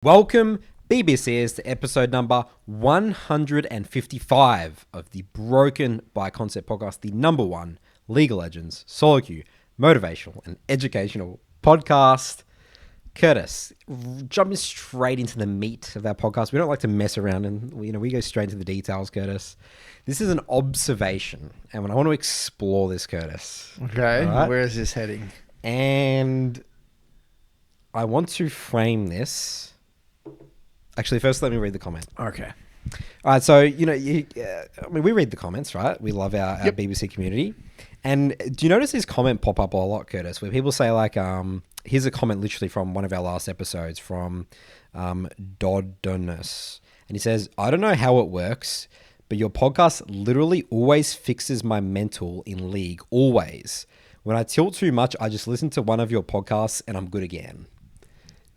Welcome, BBCers, to episode number 155 of the Broken by Concept podcast, the number one League of Legends, SoloQ, motivational and educational podcast. Curtis, jumping straight into the meat of our podcast. We don't like to mess around and we go straight into the details, Curtis. This is an observation, and I want to explore this, Curtis. Okay, right? Where is this heading? And I want to frame this. Actually, first let me read the comment. Okay. All right, so, we read the comments, right? We love our BBC community. And do you notice this comment pop up a lot, Curtis, where people say, like, here's a comment literally from one of our last episodes from Dodonus. And he says, I don't know how it works, but your podcast literally always fixes my mental in League, always. When I tilt too much, I just listen to one of your podcasts and I'm good again.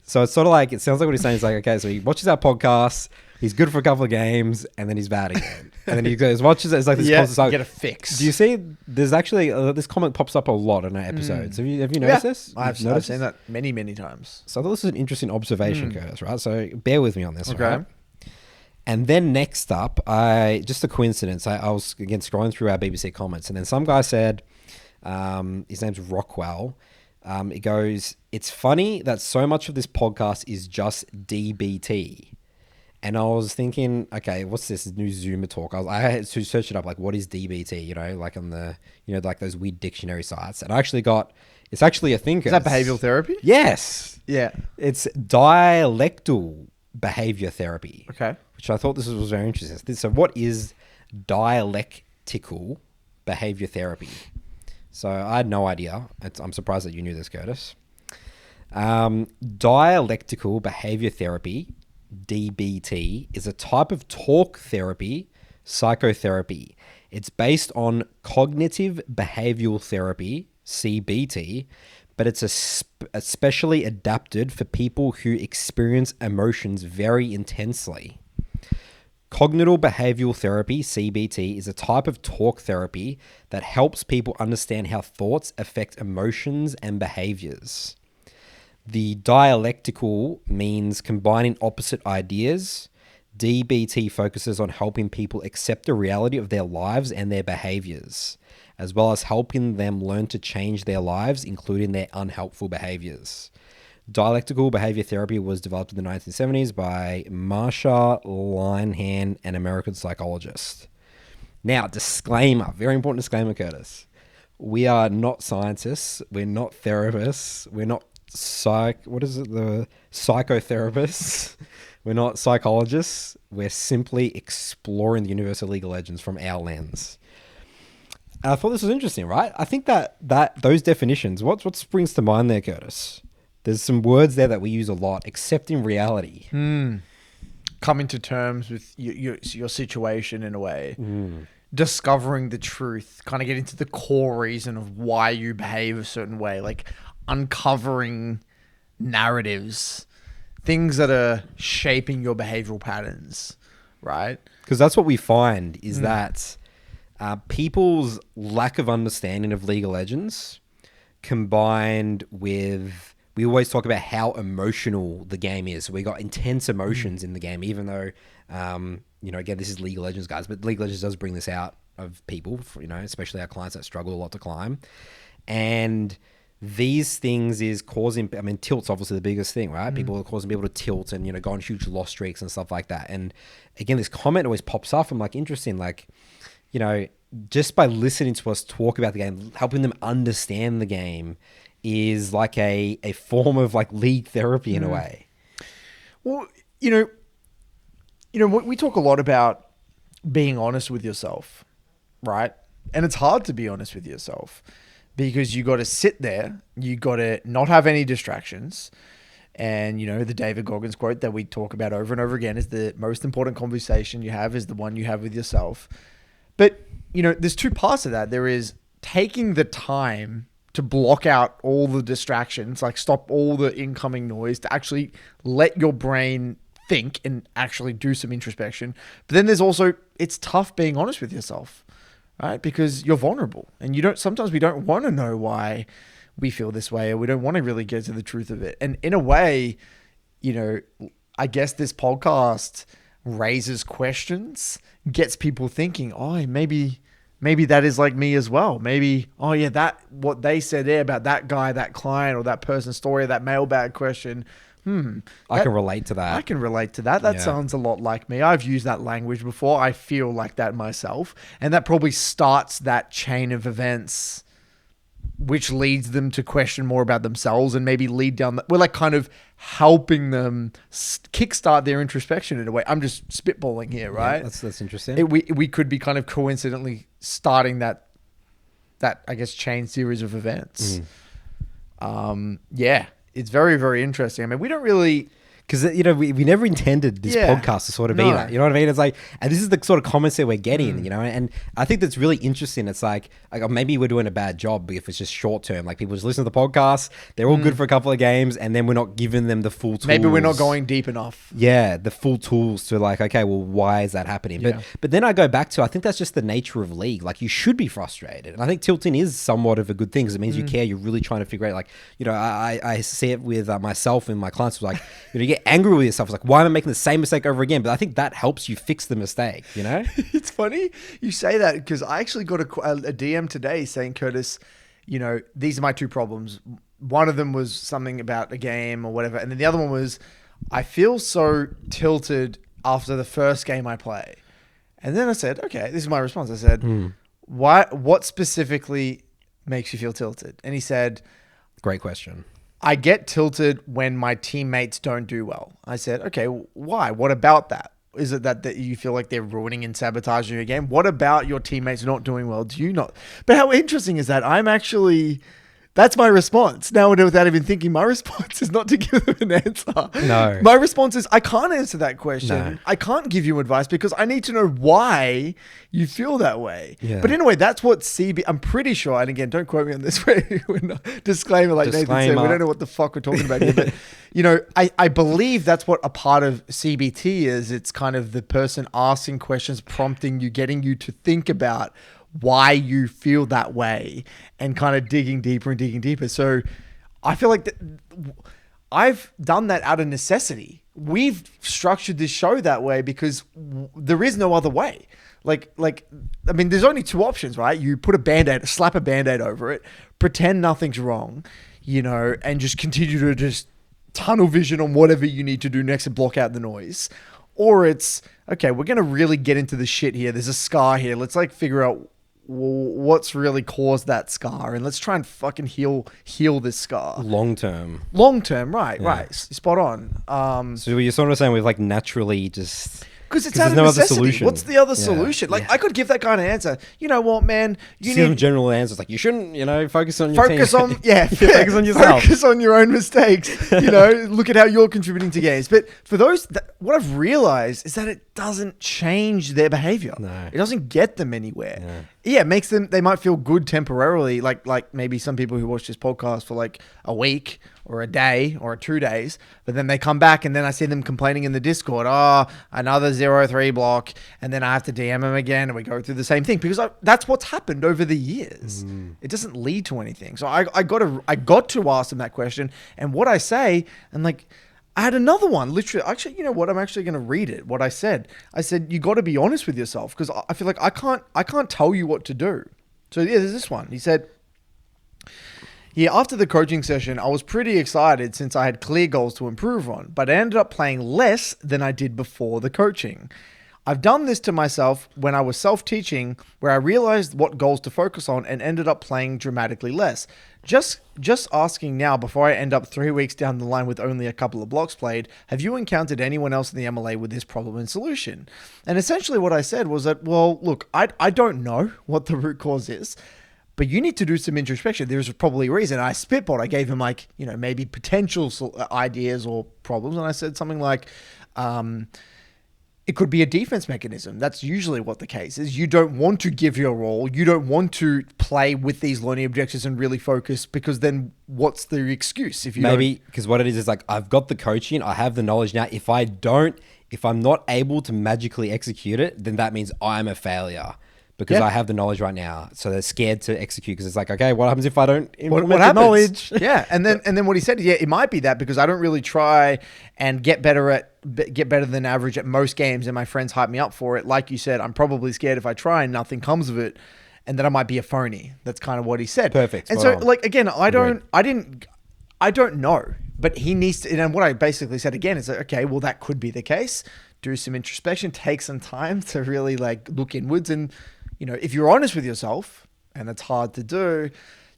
So it's sort of like, it sounds like what he's saying is like, okay, so he watches our podcast, he's good for a couple of games, and then he's bad again. And then he goes, watches it, it's like this constant cycle. Get a fix. Do you see, there's actually, this comment pops up a lot in our episodes. Have you noticed this? I've seen that many times. So I thought this was an interesting observation, Curtis, right? So bear with me on this, Okay. right? And then next up, just a coincidence, I was, again, scrolling through our BBC comments, and then some guy said, his name's Rockwell, it goes, it's funny that so much of this podcast is just DBT. And I was thinking, okay, what's this new Zoomer talk? I had to search it up, like, what is DBT? Like on the, like those weird dictionary sites. And I actually it's actually a thing. Is that behavioral therapy? Yes. Yeah. It's dialectal behavior therapy. Okay. Which I thought this was very interesting. So what is dialectical behavior therapy? So I had no idea. I'm surprised that you knew this, Curtis. Dialectical behavior therapy, DBT, is a type of talk therapy, psychotherapy. It's based on cognitive behavioral therapy, CBT, but it's especially adapted for people who experience emotions very intensely. Cognitive behavioral therapy, CBT, is a type of talk therapy that helps people understand how thoughts affect emotions and behaviors. The dialectical means combining opposite ideas. DBT focuses on helping people accept the reality of their lives and their behaviors, as well as helping them learn to change their lives, including their unhelpful behaviors. Dialectical behavior therapy was developed in the 1970s by Marsha Linehan, an American psychologist. Now, disclaimer, very important disclaimer, Curtis. We are not scientists. We're not therapists. We're not psychotherapists. We're not psychologists. We're simply exploring the universe of League of Legends from our lens. And I thought this was interesting, right? I think that those definitions, what springs to mind there, Curtis? There's some words there that we use a lot. Accepting reality. Coming to terms with your situation in a way. Discovering the truth. Kind of getting to the core reason of why you behave a certain way. Like uncovering narratives. Things that are shaping your behavioral patterns. Right? Because that's what we find is that people's lack of understanding of League of Legends combined with... We always talk about how emotional the game is. We got intense emotions in the game, even though, again, this is League of Legends, guys, but League of Legends does bring this out of people, especially our clients that struggle a lot to climb. And these things is causing, tilt's obviously the biggest thing, right? People are causing people to tilt and, go on huge loss streaks and stuff like that. And again, this comment always pops up. I'm like, interesting, just by listening to us talk about the game, helping them understand the game, is like a form of like League therapy in a way. Well, we talk a lot about being honest with yourself, right? And it's hard to be honest with yourself because you got to sit there, you got to not have any distractions. And, the David Goggins quote that we talk about over and over again is the most important conversation you have is the one you have with yourself. But, there's two parts of that. There is taking the time to block out all the distractions, like stop all the incoming noise, to actually let your brain think and actually do some introspection. But then there's also, it's tough being honest with yourself, right? Because you're vulnerable and sometimes we don't want to know why we feel this way, or we don't want to really get to the truth of it. And in a way, I guess this podcast raises questions, gets people thinking, oh, maybe that is like me as well. Maybe, oh yeah, that what they said there about that guy, that client, or that person's story, that mailbag question. I can relate to that. I can relate to that. That Yeah. sounds a lot like me. I've used that language before. I feel like that myself. And that probably starts that chain of events, which leads them to question more about themselves and maybe lead down. We're like kind of helping them kickstart their introspection in a way. I'm just spitballing here, right? Yeah, that's interesting. We could be kind of coincidentally starting that I guess chain series of events. Yeah, it's very, very interesting. I mean, we don't really... Because, we never intended this podcast to sort of be that. You know what I mean? It's like, and this is the sort of comments that we're getting, and I think that's really interesting. It's like maybe we're doing a bad job if it's just short term. Like people just listen to the podcast, they're all good for a couple of games, and then we're not giving them the full tools. Maybe we're not going deep enough. Yeah, the full tools to like, okay, well, why is that happening? Yeah. But then I go back to, I think that's just the nature of League. Like you should be frustrated. And I think tilting is somewhat of a good thing because it means you care. You're really trying to figure out, like, I see it with myself and my clients. Like, you get angry with yourself. It's like, why am I making the same mistake over again? But I think that helps you fix the mistake, It's funny you say that because I actually got a DM today saying, Curtis, these are my two problems. One of them was something about a game or whatever. And then the other one was, I feel so tilted after the first game I play. And then I said, okay, this is my response. I said, what specifically makes you feel tilted? And he said, great question. I get tilted when my teammates don't do well. I said, okay, why? What about that? Is it that you feel like they're ruining and sabotaging your game? What about your teammates not doing well? Do you not? But how interesting is that? That's my response. Now, without even thinking, my response is not to give them an answer. No. My response is, I can't answer that question. No. I can't give you advice because I need to know why you feel that way. Yeah. But anyway, that's what I'm pretty sure, and again, don't quote me on this way. Disclaimer, like Nathan said, we don't know what the fuck we're talking about here. But, I believe that's what a part of CBT is. It's kind of the person asking questions, prompting you, getting you to think about why you feel that way and kind of digging deeper and digging deeper. So I feel like I've done that out of necessity. We've structured this show that way because there is no other way. I mean, there's only two options, right? You put slap a Band-Aid over it, pretend nothing's wrong, and just continue to just tunnel vision on whatever you need to do next and block out the noise. Or it's, okay, we're going to really get into the shit here. There's a scar here. Let's figure out what's really caused that scar, and let's try and fucking heal this scar. Long term, right. Spot on. So you're sort of saying we've naturally just... Because it's out of necessity. Solution. What's the other solution? I could give that kind of answer. You know what, man? You need some general answers. You shouldn't, focus on your team. Focus on yourself. Focus on your own mistakes. Look at how you're contributing to games. But for those, what I've realized is that it doesn't change their behavior. No. It doesn't get them anywhere. Yeah, it makes them, they might feel good temporarily. Like maybe some people who watch this podcast for a week or a day or 2 days, but then they come back and then I see them complaining in the Discord, another 0-3 block, and then I have to DM them again and we go through the same thing because that's what's happened over the years. It doesn't lead to anything. So I got to ask them that question, and what I say, and I had another one, literally, actually, you know what? I'm actually going to read it. What I said, you got to be honest with yourself because I feel like I can't tell you what to do. So yeah, there's this one. He said, yeah, after the coaching session, I was pretty excited since I had clear goals to improve on, but I ended up playing less than I did before the coaching. I've done this to myself when I was self-teaching, where I realized what goals to focus on and ended up playing dramatically less. Just asking now, before I end up 3 weeks down the line with only a couple of blocks played, have you encountered anyone else in the MLA with this problem and solution? And essentially what I said was that, well, look, I don't know what the root cause is, but you need to do some introspection. There's probably a reason. I spitballed. I gave him maybe potential ideas or problems. And I said something like, it could be a defense mechanism. That's usually what the case is. You don't want to give your all. You don't want to play with these learning objectives and really focus, because then what's the excuse? If you maybe because what it is I've got the coaching, I have the knowledge now. If I'm not able to magically execute it, then that means I'm a failure. because Yeah. I have the knowledge right now. So they're scared to execute because it's like, okay, what happens if I don't implement What the happens? knowledge? Yeah, and then what he said, yeah, it might be that because I don't really try and get better than average at most games, and my friends hype me up for it. Like you said, I'm probably scared if I try and nothing comes of it, and then I might be a phony. That's kind of what he said. Perfect. And Spot so, on. like again, I Agreed. don't know, but he needs to. And what I basically said again is like, okay, well that could be the case. Do some introspection, take some time to really like look inwards, and if you're honest with yourself, and it's hard to do,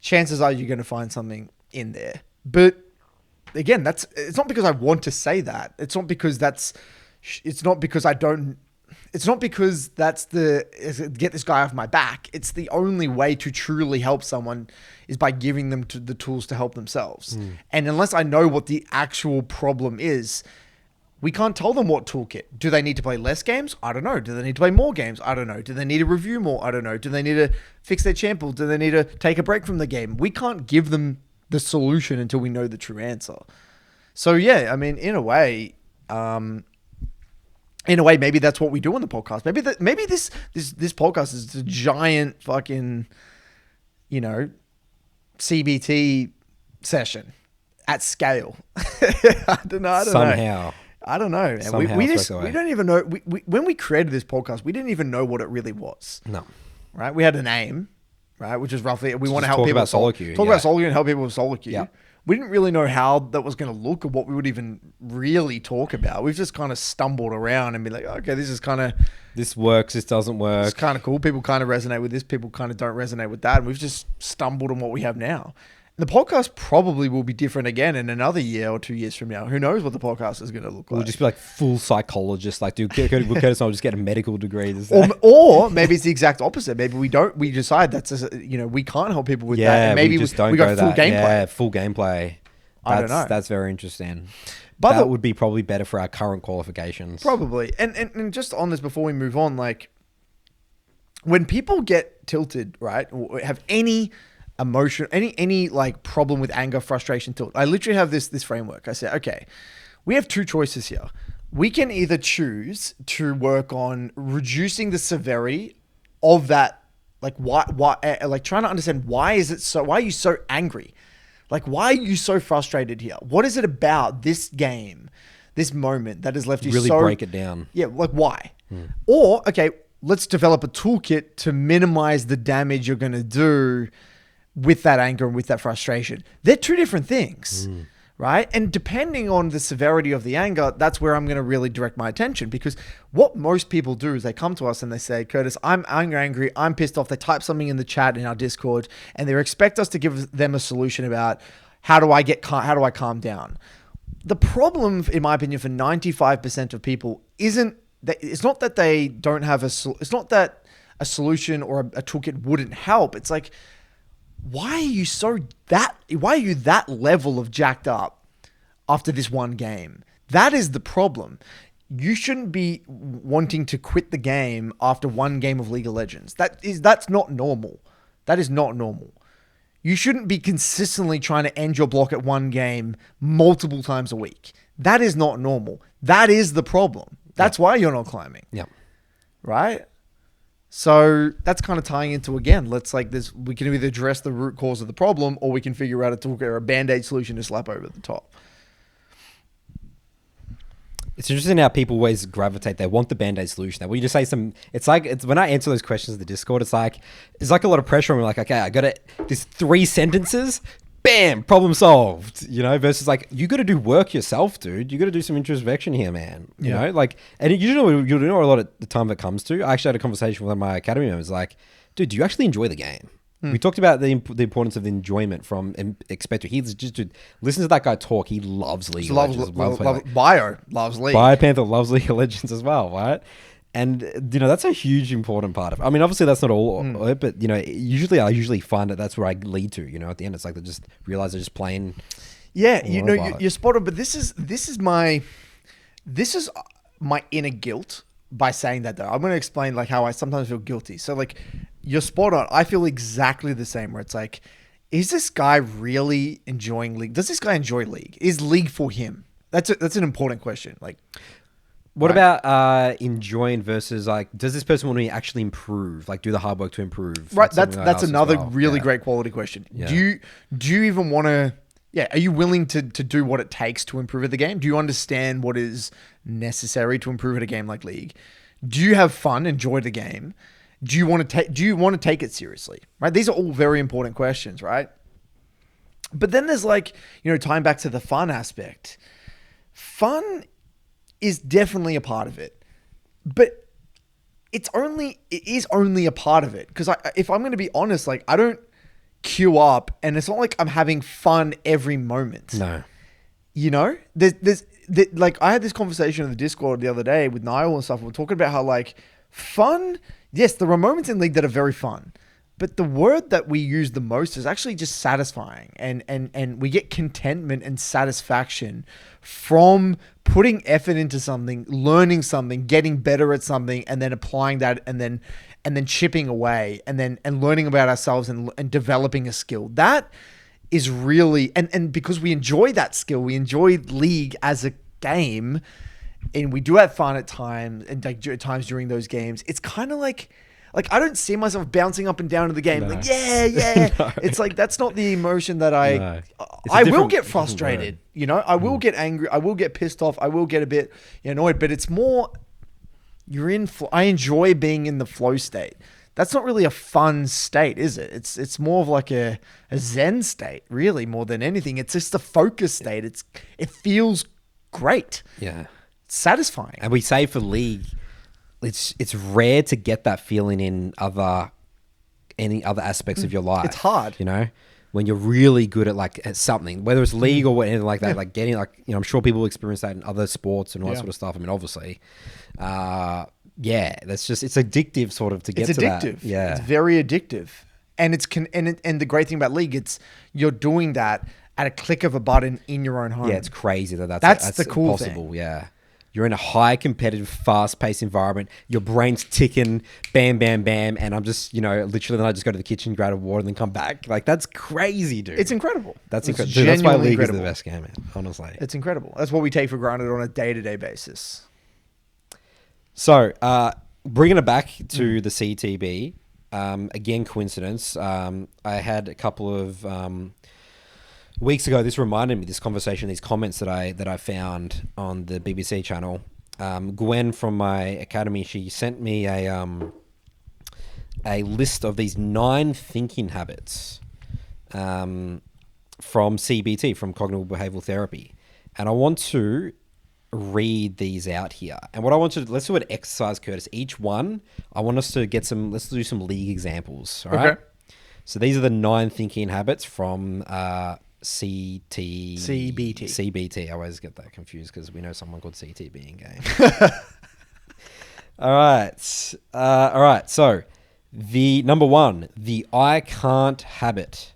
chances are you're going to find something in there. But again, it's not because I want to say that. It's not because that's the get this guy off my back. It's the only way to truly help someone is by giving them the tools to help themselves. And unless I know what the actual problem is, we can't tell them what toolkit. Do they need to play less games? I don't know. Do they need to play more games? I don't know. Do they need to review more? I don't know. Do they need to fix their champ? Do they need to take a break from the game? We can't give them the solution until we know the true answer. So yeah, I mean, in a way, maybe that's what we do on the podcast. Maybe this podcast is a giant fucking, CBT session at scale. I don't know. Somehow. I don't know. Somehow We it's worked away. don't even know. When we created this podcast, we didn't even know what it really was. No. Right? We had a name, right? Which is roughly, we want to Just help talk people about with Sol- SoloQ, Talk yeah. about SoloQ and help people with SoloQ. Yeah. We didn't really know how that was going to look or what we would even really talk about. We've just kind of stumbled around and be like, okay, this is kind of This works. This doesn't work. cool. People kind of resonate with this. People kind of don't resonate with that. And we've just stumbled on what we have now. The podcast probably will be different again in another year or 2 years from now. Who knows what the podcast is going to look like? We'll just be like full psychologists. Like, dude, Curtis and I will just get a medical degree. Or maybe it's the exact opposite. Maybe we decide we can't help people with that. And maybe we just don't we go got full that. gameplay. Yeah, full gameplay. I don't know. That's very interesting. But that would be probably better for our current qualifications. Probably. And just on this before we move on, like when people get tilted, right, or have any emotion, any like problem with anger, frustration, tilt, I literally have this framework. I say, okay, we have two choices here. We can either choose to work on reducing the severity of that, like why, like trying to understand why are you so angry? Like, why are you so frustrated here? What is it about this game, this moment that has left you Really so... break it down. Yeah, like why? Or, okay, let's develop a toolkit to minimize the damage you're going to do with that anger and with that frustration. They're two different things, right? And depending on the severity of the anger, that's where I'm going to really direct my attention, because what most people do is they come to us and they say, Curtis, I'm angry, I'm pissed off. They type something in the chat in our Discord and they expect us to give them a solution about how do I calm down? The problem, in my opinion, for 95% of people it's not that they don't have it's not that a solution or a toolkit wouldn't help. It's like, why are you that level of jacked up after this one game? That is the problem. You shouldn't be wanting to quit the game after one game of League of Legends. That's not normal. That is not normal. You shouldn't be consistently trying to end your block at one game multiple times a week. That is not normal. That is the problem. That's why you're not climbing. Yeah. Right? So that's kind of tying into, again, we can either address the root cause of the problem or we can figure out a toolkit or a band-aid solution to slap over the top. It's interesting how people always gravitate. They want the band-aid solution. Now, when you just say it's when I answer those questions in the Discord, it's like a lot of pressure on me. Like, okay, I got this 3 sentences, bam, problem solved. Versus like, you got to do work yourself, dude. You got to do some introspection here, man. You know, like, and you'll know a lot of the time it comes to. I actually had a conversation with one of my academy members. Like, dude, do you actually enjoy the game? We talked about the importance of the enjoyment from Expector. He's just, dude, listen to that guy talk. He loves League of Legends. Bio loves League. Biopanther loves League of Legends as well, right? And, that's a huge important part of it. I mean, obviously that's not all of it, but, I usually find that that's where I lead to, at the end. It's like they just realize they're just playing. Yeah, you're spot on, but this is my inner guilt by saying that, though. I'm going to explain like how I sometimes feel guilty. So like, you're spot on. I feel exactly the same, where it's like, is this guy really enjoying League? Does this guy enjoy League? Is League for him? That's an important question. Like, What right? about enjoying versus like, does this person want to actually improve? Like, do the hard work to improve? Right. Something I That's asked as another well. really Yeah. great quality question. Yeah. Do you even want to? Yeah. Are you willing to do what it takes to improve at the game? Do you understand what is necessary to improve at a game like League? Do you have fun? Enjoy the game? Do you want to take? Do you want to take it seriously? Right. These are all very important questions. Right. But then there's like, tying back to the fun aspect. Fun is definitely a part of it, but it is only a part of it. Because if I'm going to be honest, like I don't queue up, and it's not like I'm having fun every moment. No. Like I had this conversation in the Discord the other day with Niall and stuff. We're talking about how like fun. Yes, there are moments in League that are very fun. But the word that we use the most is actually just satisfying. And we get contentment and satisfaction from putting effort into something, learning something, getting better at something, and then applying that and then chipping away and learning about ourselves and developing a skill. That is really and because we enjoy that skill, we enjoy League as a game, and we do have fun at times and like at times during those games. It's kind of like I don't see myself bouncing up and down in the game. No. Like, yeah. No. It's like, that's not the emotion that No. I It's a will different- get different frustrated. word. I will get angry. I will get pissed off. I will get a bit annoyed, but it's more, I enjoy being in the flow state. That's not really a fun state, is it? It's more of like a Zen state, really, more than anything. It's just a focus state. It feels great. Yeah. It's satisfying. And we say for League, it's rare to get that feeling in any other aspects of your life. It's hard. When you're really good at like at something, whether it's League or anything like that, Yeah. like getting like, I'm sure people experience that in other sports and all that Yeah. sort of stuff. I mean, obviously, that's just, it's addictive sort of to get It's to addictive. that. Yeah. It's very addictive. And and the great thing about League, you're doing that at a click of a button in your own home. Yeah, it's crazy that's the cool possible. thing. Yeah. You're in a high competitive, fast paced environment. Your brain's ticking, bam, bam, bam. And I'm just, literally then I just go to the kitchen, grab a water and then come back. Like that's crazy, dude. It's incredible. That's It's incredible. That's why genuinely League incredible. is the best game, man. Honestly. It's incredible. That's what we take for granted on a day-to-day basis. So, bringing it back to the CTB, again, coincidence. I had a couple of weeks ago. This reminded me, this conversation, these comments that I found on the BBC channel. Gwen from my academy, she sent me a list of these 9 thinking habits from CBT, from cognitive behavioral therapy, and I want to read these out here. And what I want to do, let's do an exercise, Curtis. Each one, I want us to let's do some League examples. All right. Okay. So these are the 9 thinking habits from CBT. I always get that confused because we know someone called CTB in game. All right. So the number 1, the I can't habit.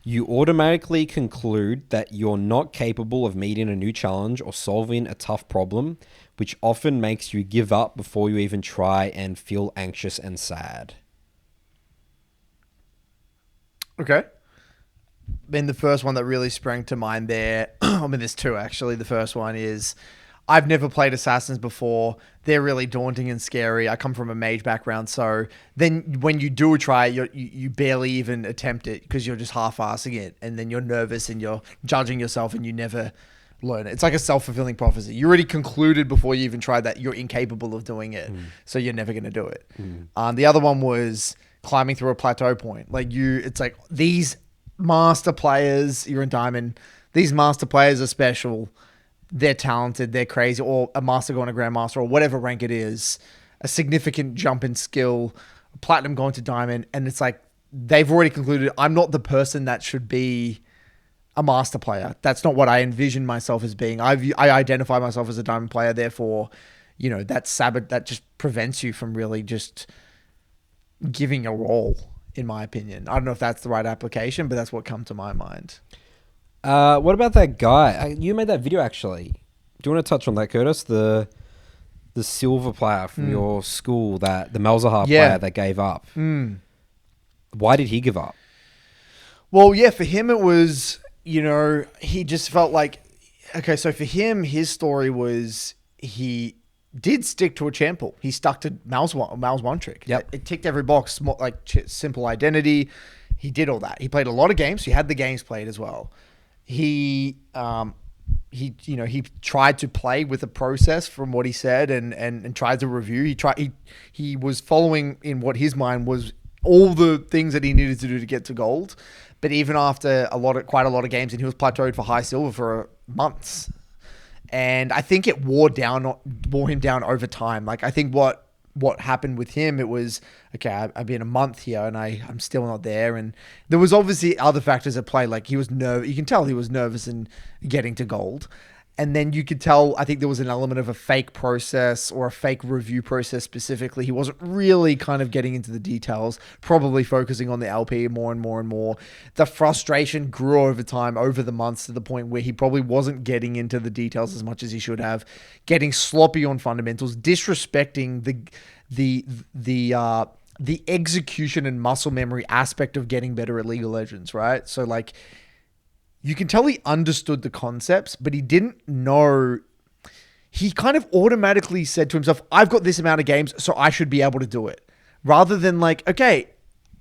You automatically conclude that you're not capable of meeting a new challenge or solving a tough problem, which often makes you give up before you even try and feel anxious and sad. Okay. Then the first one that really sprang to mind there, there's 2 actually. The first one is, I've never played Assassins before. They're really daunting and scary. I come from a mage background, so then when you do try it, you barely even attempt it because you're just half-assing it, and then you're nervous and you're judging yourself and you never learn it. It's like a self-fulfilling prophecy. You already concluded before you even tried that you're incapable of doing it, so you're never going to do it. The other one was climbing through a plateau point. It's like these master players, you're in Diamond, these master players are special. They're talented, they're crazy, or a master going to grandmaster, or whatever rank it is, a significant jump in skill, platinum going to diamond, and it's like they've already concluded I'm not the person that should be a master player. That's not what I envision myself as being. I identify myself as a diamond player, therefore, that just prevents you from really just giving a role, in my opinion. I don't know if that's the right application, but that's what come to my mind. What about that guy? You made that video actually. Do you want to touch on that, Curtis? The silver player from your school, the Malzahar player that gave up. Why did he give up? Well, yeah, for him it was, he just felt like, okay, so for him, his story was he did stick to a champ pool. He stuck to Mal's one trick. Yep. It ticked every box, simple identity. He did all that. He played a lot of games. He had the games played as well. He tried to play with the process from what he said and tried to review. He was following in what his mind was all the things that he needed to do to get to gold. But even after quite a lot of games, and he was plateaued for high silver for months. And I think it wore him down over time. Like, I think what happened with him, it was, okay, I've been a month here and I'm still not there. And there was obviously other factors at play. Like, he was you can tell he was nervous in getting to gold. And then you could tell, I think there was an element of a fake process or a fake review process specifically. He wasn't really kind of getting into the details, probably focusing on the LP more and more and more. The frustration grew over time, over the months, to the point where he probably wasn't getting into the details as much as he should have, getting sloppy on fundamentals, disrespecting the execution and muscle memory aspect of getting better at League of Legends, right? So, like, you can tell he understood the concepts, but he didn't know. He kind of automatically said to himself, I've got this amount of games, so I should be able to do it. Rather than like, okay,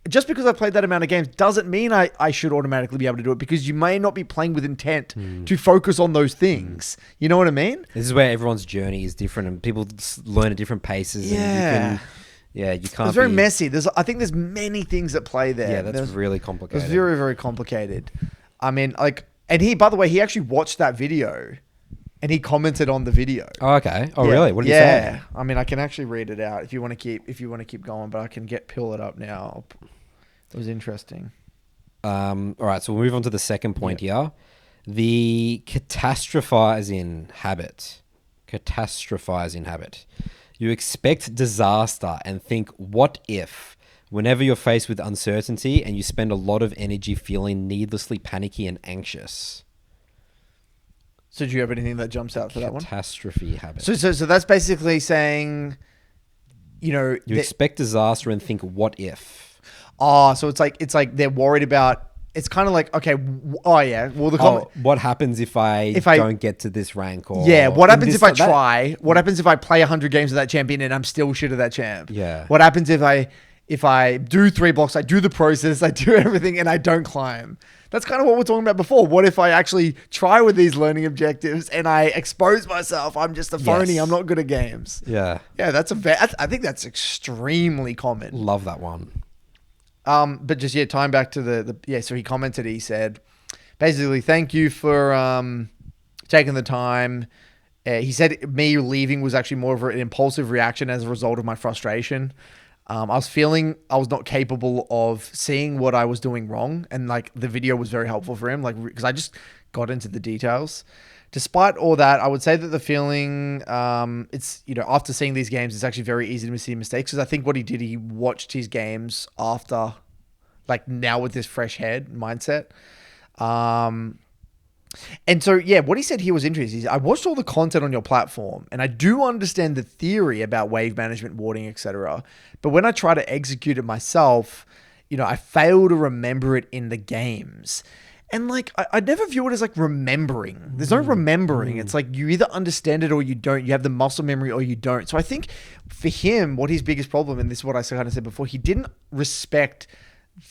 just because I played that amount of games doesn't mean I should automatically be able to do it, because you may not be playing with intent to focus on those things. You know what I mean? This is where everyone's journey is different and people learn at different paces. Yeah. And you can't. It's very messy. I think there's many things at play there. Yeah, that's really complicated. It's very, very complicated. I mean, like, and he, by the way, he actually watched that video and he commented on the video. Oh, okay. Oh, yeah. really? What did he say? Yeah. I mean, I can actually read it out if you want to keep going, but I can pull it up now. It was interesting. All right. So we'll move on to the second point here. The catastrophizing habit. Catastrophizing habit. You expect disaster and think, what if? Whenever you're faced with uncertainty, and you spend a lot of energy feeling needlessly panicky and anxious. So do you have anything that jumps out for that one? Catastrophe habit. So that's basically saying, you expect disaster and think, what if? Oh, so it's like they're worried about. It's kind of like, okay, oh yeah. Well, what happens if I don't get to this rank? Or what happens if I try? What happens if I play 100 games of that champion and I'm still shit at that champ? Yeah. What happens if I do 3 blocks, I do the process, I do everything, and I don't climb? That's kind of what we're talking about before. What if I actually try with these learning objectives and I expose myself? I'm just a phony. Yes. I'm not good at games. Yeah. Yeah, I think that's extremely common. Love that one. But just, tying back to so he commented, he said, basically, thank you for taking the time. He said me leaving was actually more of an impulsive reaction as a result of my frustration. I was feeling I was not capable of seeing what I was doing wrong. And like the video was very helpful for him, like, because I just got into the details. Despite all that, I would say that the feeling, it's, after seeing these games, it's actually very easy to see mistakes. Because I think what he did, he watched his games after, like, now with this fresh head mindset. And so, what he said here was interesting. I watched all the content on your platform and I do understand the theory about wave management, warding, etc. But when I try to execute it myself, I fail to remember it in the games. And like, I never view it as like remembering. There's no remembering. It's like you either understand it or you don't. You have the muscle memory or you don't. So I think for him, what his biggest problem, and this is what I kind of said before, he didn't respect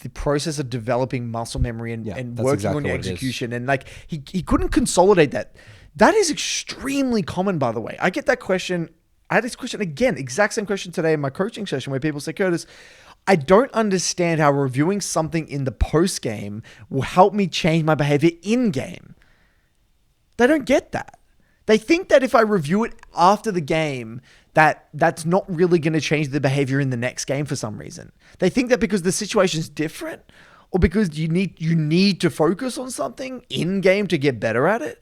the process of developing muscle memory and working exactly on your execution. And like, he couldn't consolidate that. That is extremely common, by the way. I get that question. I had this question again, exact same question today in my coaching session, where people say, Curtis, I don't understand how reviewing something in the post game will help me change my behavior in game. They don't get that. They think that if I review it after the game, that's not really going to change the behavior in the next game for some reason. They think that because the situation is different, or because you need to focus on something in game to get better at it.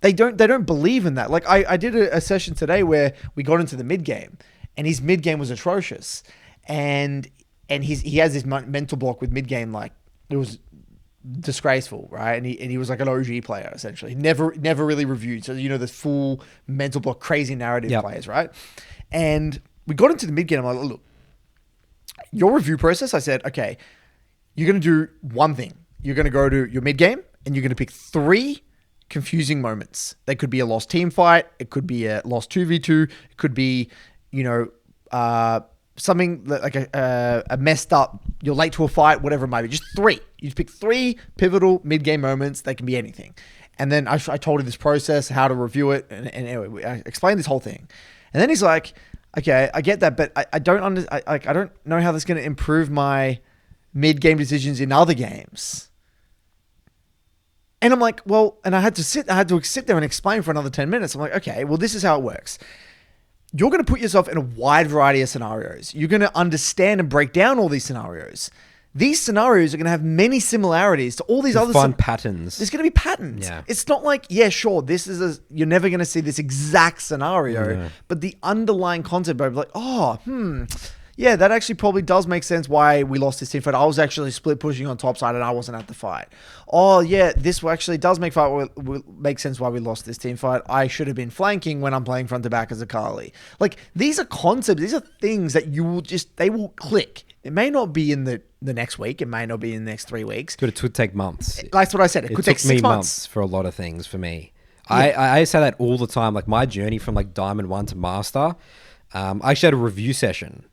They don't believe in that. Like I did a session today where we got into the mid game, and his mid game was atrocious, and he has this mental block with mid game, like it was disgraceful, right? And he was like an OG player essentially. Never really reviewed. So the full mental block, crazy narrative players, right? And we got into the mid game. I'm like, look, your review process. I said, okay, you're gonna do one thing. You're gonna go to your mid game and you're gonna pick 3 confusing moments. They could be a lost team fight. It could be a lost 2v2. It could be, something like a messed up, you're late to a fight, whatever it might be. Just 3. You just pick 3 pivotal mid-game moments. They can be anything. And then I told him this process, how to review it. And anyway, I explained this whole thing. And then he's like, okay, I get that, but I don't know how that's going to improve my mid-game decisions in other games. And I'm like, well, and I had to sit there and explain for another 10 minutes. I'm like, okay, well, this is how it works. You're going to put yourself in a wide variety of scenarios. You're going to understand and break down all these scenarios. These scenarios are going to have many similarities to all these other patterns. There's going to be patterns. Yeah. It's not like, yeah, sure, you're never going to see this exact scenario, but the underlying concept of like, yeah, that actually probably does make sense why we lost this team fight. I was actually split pushing on top side and I wasn't at the fight. Oh, yeah, this actually does make sense why we lost this team fight. I should have been flanking when I'm playing front to back as a Carly. Like, these are concepts. These are things that they will click. It may not be in the next week. It may not be in the next 3 weeks. But it could take months. That's what I said. It could take 6 months. For a lot of things for me. Yeah. I say that all the time. Like my journey from like Diamond 1 to Master. I actually had a review session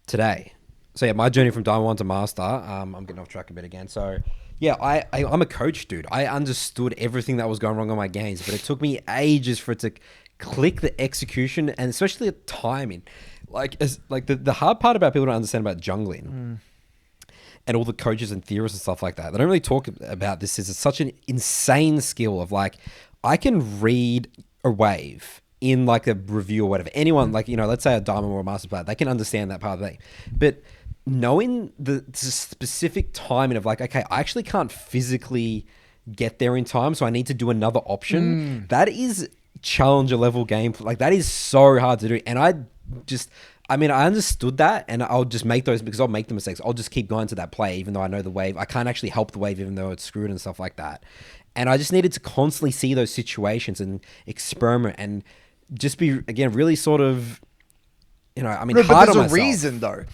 today. So yeah, my journey from Diamond 1 to Master. I'm getting off track a bit again. So yeah, I'm a coach, dude. I understood everything that was going wrong on my games, but it took me ages for it to click the execution and especially the timing. The hard part about people don't understand about jungling and all the coaches and theorists and stuff like that. They don't really talk about this. It's such an insane skill of like, I can read a wave in like a review or whatever. Anyone let's say a Diamond or a Master player, they can understand that part of the thing. But knowing the specific timing of like, okay, I actually can't physically get there in time, so I need to do another option. That is challenger level game. Like that is so hard to do. And I understood that, and I'll just make those because I'll make the mistakes. I'll just keep going to that play, even though I know the wave. I can't actually help the wave, even though it's screwed and stuff like that. And I just needed to constantly see those situations and experiment and just be, again, really sort of, hard on myself. But there's a reason, though.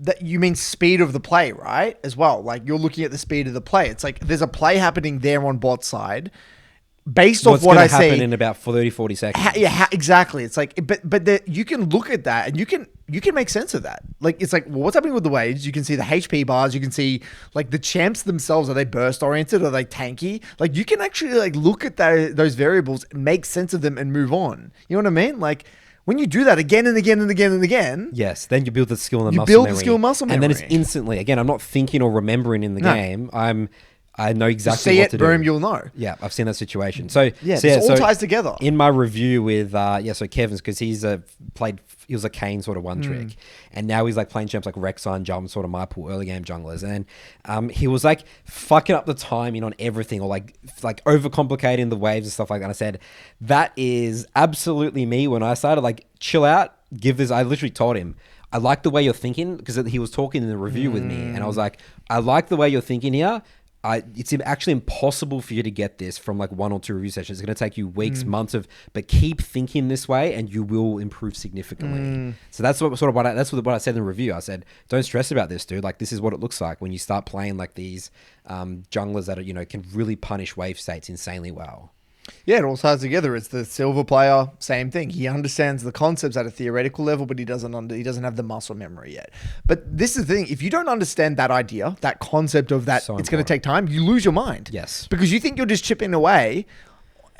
That you mean speed of the play, right? As well. Like, you're looking at the speed of the play. It's like there's a play happening there on bot side. Based off what I say, happen in about 30, 40 seconds. Exactly. It's like, but you can look at that and you can make sense of that. Like, it's like, well, what's happening with the waves? You can see the HP bars. You can see like the champs themselves. Are they burst oriented? Are they tanky? Like, you can actually like look at those variables, make sense of them, and move on. You know what I mean? Like, when you do that again and again and again and again, yes, then you build the skill and the muscle memory, and then it's instantly. Again, I'm not thinking or remembering in the game. I know exactly what to do. Boom, you'll know. Yeah, I've seen that situation. So it all ties together. In my review with Kevin's, because he was a Kane sort of one trick, and now he's like playing champs like Rek'Sai and Jump, sort of my pool early game junglers, and he was like fucking up the timing on everything, or like overcomplicating the waves and stuff like that. And I said, that is absolutely me. When I started like, chill out, give this. I literally told him, I like the way you're thinking, because he was talking in the review with me, and I was like, I like the way you're thinking here. It's actually impossible for you to get this from like 1 or 2 review sessions. It's going to take you weeks, months but keep thinking this way and you will improve significantly. So that's what I said in the review. I said, don't stress about this, dude. Like, this is what it looks like when you start playing like these junglers that are, can really punish wave states insanely well. Yeah, it all ties together. It's the silver player, same thing. He understands the concepts at a theoretical level, but he doesn't have the muscle memory yet. But this is the thing. If you don't understand that idea, that concept of that, it's going to take time, you lose your mind. Yes. Because you think you're just chipping away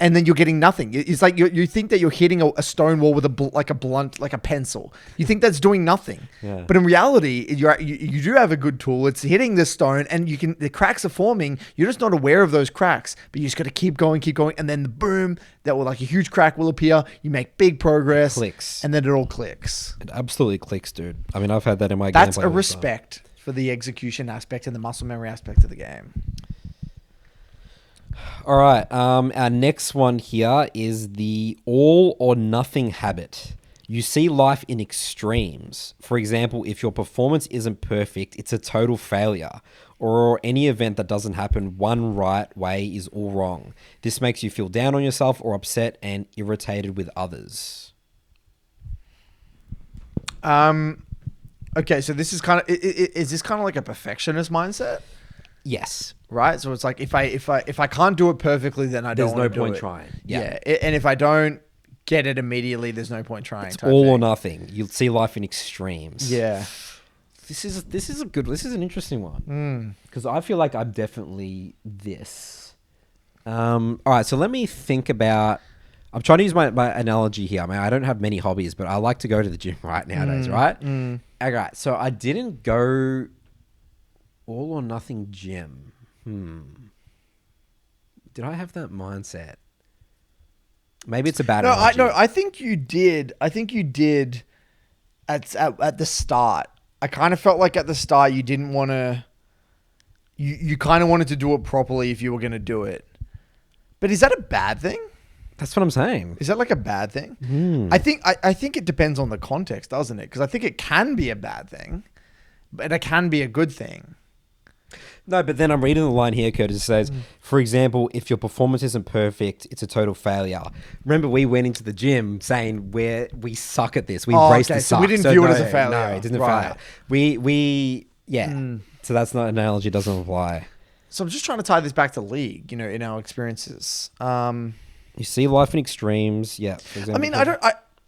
and then you're getting nothing. It's like you think that you're hitting a stone wall with a pencil. You think that's doing nothing. Yeah. But in reality, you do have a good tool. It's hitting the stone, and the cracks are forming. You're just not aware of those cracks, but you just got to keep going, and then boom, a huge crack will appear. You make big progress. It clicks. And then it all clicks. It absolutely clicks, dude. I mean, I've had that in my gameplay. That's a respect for the execution aspect and the muscle memory aspect of the game. All right. Our next one here is the all or nothing habit. You see life in extremes. For example, if your performance isn't perfect, it's a total failure. Or any event that doesn't happen one right way is all wrong. This makes you feel down on yourself or upset and irritated with others. Okay, so this is kind of... Is this kind of like a perfectionist mindset? Yes. right? So it's like if I can't do it perfectly, then I There's don't no want to do point it. trying. Yeah. And if I don't get it immediately, there's no point trying. It's type all or thing. nothing. You'll see life in extremes. Yeah. This is an interesting one. Mm. Because I feel like I'm definitely this. All right, so let me think about. I'm trying to use my analogy here. I mean, I don't have many hobbies, but I like to go to the gym nowadays, right? Mm. All right, so I didn't go all or nothing gym. Did I have that mindset? Maybe it's a bad analogy. I think you did. I think you did at the start. I kind of felt like at the start you didn't want to. You kind of wanted to do it properly if you were going to do it. But is that a bad thing? That's what I'm saying. Is that like a bad thing? I think it depends on the context, doesn't it? Because I think it can be a bad thing, but it can be a good thing. No, but then I'm reading the line here, Curtis. It says, for example, if your performance isn't perfect, it's a total failure. Remember, we went into the gym saying we suck at this. We embraced the suck. So we didn't view it as a failure. No, it didn't Right. failure. So that's not an analogy. Doesn't apply. So I'm just trying to tie this back to league, in our experiences. You see life in extremes. Yeah. For example, I mean,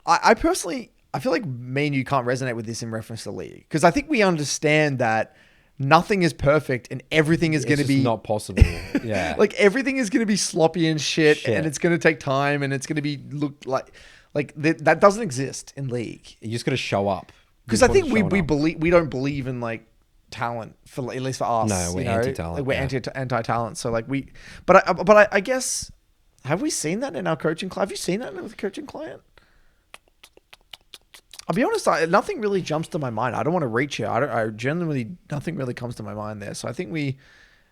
I personally, I feel like me and you can't resonate with this in reference to league. Because I think we understand that nothing is perfect and everything is going to be not possible. Yeah. like everything is going to be sloppy and shit. And it's going to take time and it's going to be that doesn't exist in league. You just got to show up. Because I think we don't believe in like talent for at least for us. No, we're anti-talent. Like we're anti-talent. So like but I guess, have we seen that in our coaching client? Have you seen that with a coaching client? I'll be honest, nothing really jumps to my mind. I don't want to reach here. I genuinely, nothing really comes to my mind there. So I think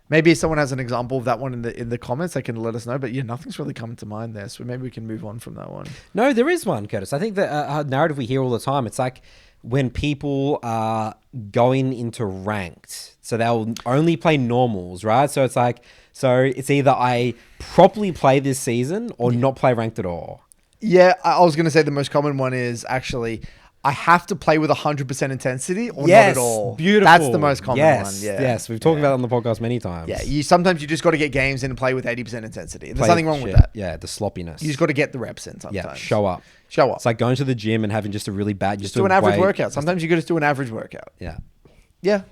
maybe if someone has an example of that one in the comments, they can let us know. But yeah, nothing's really coming to mind there. So maybe we can move on from that one. No, there is one, Curtis. I think the narrative we hear all the time, it's like when people are going into ranked, so they'll only play normals, right? So it's either I properly play this season or not play ranked at all. Yeah, I was going to say the most common one is actually I have to play with 100% intensity or not at all. Beautiful. That's the most common one. Yeah. Yes, we've talked about it on the podcast many times. Yeah, sometimes you just got to get games in and play with 80% intensity. There's nothing wrong with that. Yeah, the sloppiness. You just got to get the reps in sometimes. Yeah, show up. It's like going to the gym and having just a really bad... Just do an average workout. Sometimes you got to do an average workout. Yeah. Yeah,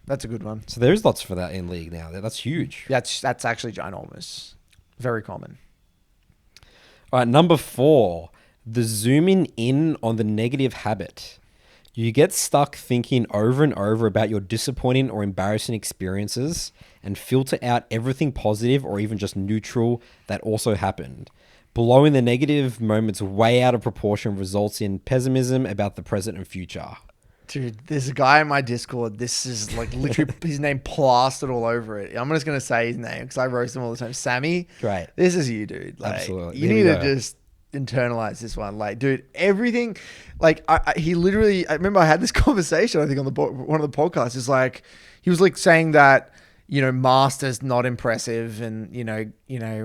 that's a good one. So there's lots for that in league now. That's huge. That's actually ginormous. Very common. All right, number 4, the zooming in on the negative habit. You get stuck thinking over and over about your disappointing or embarrassing experiences and filter out everything positive or even just neutral that also happened. Blowing the negative moments way out of proportion results in pessimism about the present and future. Dude, there's a guy in my Discord. This is like literally his name plastered all over it. I'm just going to say his name because I roast him all the time. Sammy. Great. This is you, dude. Like, absolutely. You need to just internalize this one. Like, dude, everything, like he literally, I remember I had this conversation, I think on one of the podcasts, is like, he was like saying that, master's not impressive and,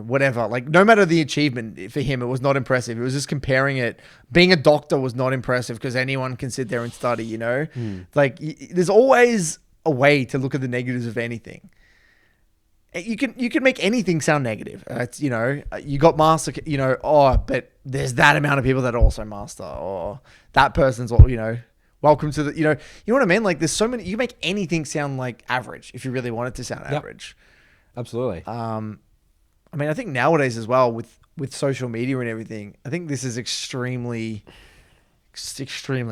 whatever, like no matter the achievement for him, it was not impressive. It was just comparing it. Being a doctor was not impressive because anyone can sit there and study, like there's always a way to look at the negatives of anything. You can make anything sound negative. It's, you got master, but there's that amount of people that also master, or that person's all, welcome to the, you know what I mean? Like there's so many, you make anything sound like average if you really want it to sound average. Absolutely. I mean, I think nowadays as well with social media and everything, I think this is extremely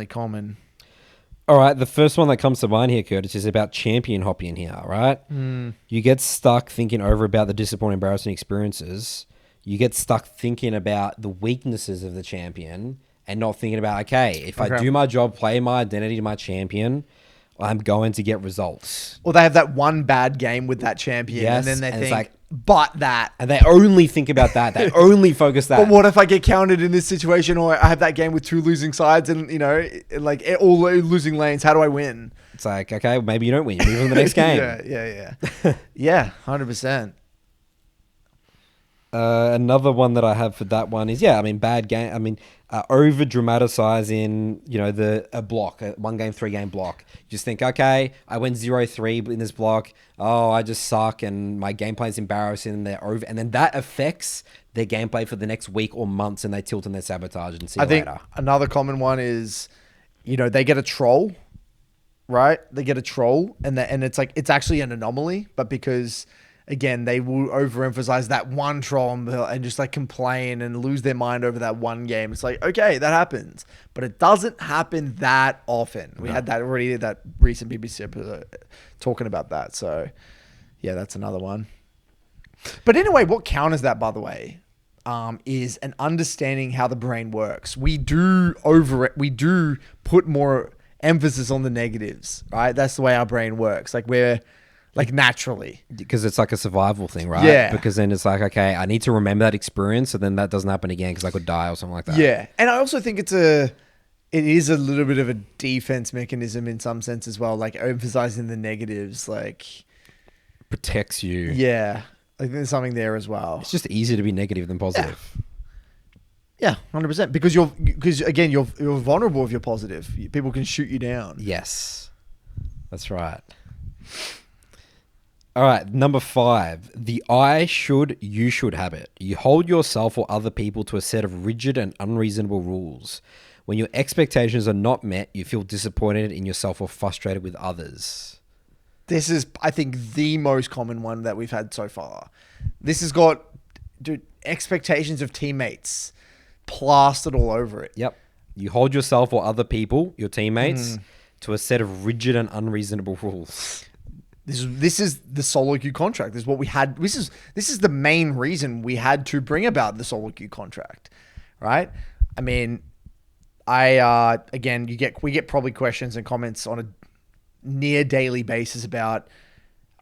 common. All right, the first one that comes to mind here, Curtis, is about champion hopping here, right? You get stuck thinking over about the disappointing, embarrassing experiences. You get stuck thinking about the weaknesses of the champion and not thinking about, okay, if I do my job, play my identity to my champion, I'm going to get results. Or they have that one bad game with that champion, and then they think, like, but that. And they only think about that. They only focus that. But what if I get counted in this situation, or I have that game with two losing sides and, like all losing lanes, how do I win? It's like, okay, maybe you don't win. You move on to the next game. Yeah. Yeah, 100%. Another one that I have for that one is, I mean, bad game. I mean, over dramatizing, a block, a 1 game, 3 game block. You just think, okay, I went 0-3 in this block. Oh, I just suck and my gameplay is embarrassing and they're over. And then that affects their gameplay for the next week or months and they tilt and they sabotage and see you later. Another common one is, they get a troll, right? They get a troll and it's like, it's actually an anomaly, but because... Again, they will overemphasize that one troll and just like complain and lose their mind over that one game. It's like, okay, that happens, but it doesn't happen that often. We had that already, that recent BBC episode talking about that. So yeah, that's another one. But anyway, what counters that, by the way, is an understanding how the brain works. We do put more emphasis on the negatives, right? That's the way our brain works. Like naturally. Because it's like a survival thing, right? Yeah. Because then it's like, okay, I need to remember that experience so then that doesn't happen again because I could die or something like that. Yeah. And I also think it is a little bit of a defense mechanism in some sense as well, like emphasizing the negatives, like... Protects you. Yeah. I think there's something there as well. It's just easier to be negative than positive. Yeah, 100%. Because again, you're vulnerable if you're positive. People can shoot you down. Yes. That's right. All right, number 5, the I should, you should habit. You hold yourself or other people to a set of rigid and unreasonable rules. When your expectations are not met, you feel disappointed in yourself or frustrated with others. This is, I think, the most common one that we've had so far. This has got, expectations of teammates plastered all over it. Yep. You hold yourself or other people, your teammates, to a set of rigid and unreasonable rules. This is the SoloQ contract. This is what we had. This is the main reason we had to bring about the SoloQ contract, right? I mean, again, we get probably questions and comments on a near daily basis about.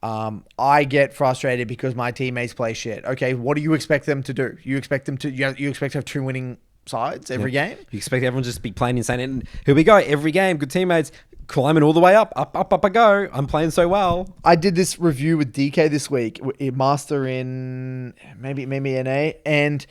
I get frustrated because my teammates play shit. Okay, what do you expect them to do? You expect them to you expect to have 2 winning sides every game? You expect everyone just to be playing insane. And here we go, every game, good teammates. Climbing all the way up I go. I'm playing so well. I did this review with DK this week, master in maybe NA, and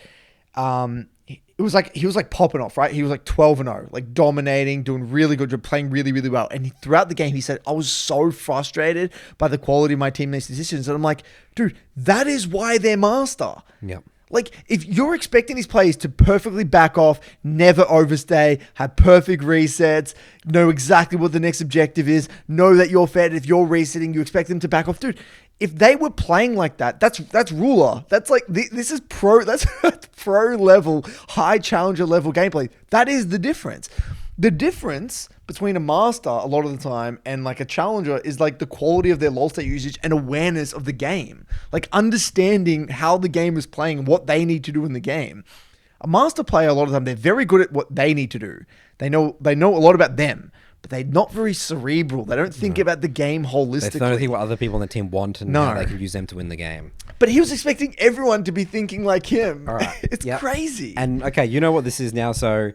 it was like he was like popping off, right? He was like 12-0, like dominating, doing really good job, playing really, really well. And throughout the game, he said, I was so frustrated by the quality of my teammates' decisions. And I'm like, dude, that is why they're master. Yep. Like, if you're expecting these players to perfectly back off, never overstay, have perfect resets, know exactly what the next objective is, know that you're fed, if you're resetting, you expect them to back off. Dude, if they were playing like that, that's ruler. That's like, this is pro, that's pro level, high challenger level gameplay. That is the difference. The difference between a master a lot of the time and like a challenger is like the quality of their LoL state usage and awareness of the game. Like understanding how the game is playing and what they need to do in the game. A master player, a lot of the time, they're very good at what they need to do. They know a lot about them, but they're not very cerebral. They don't think about the game holistically. They don't think what other people on the team want and how they can use them to win the game. But he was expecting everyone to be thinking like him. All right. It's crazy. And okay, you know what this is now? So,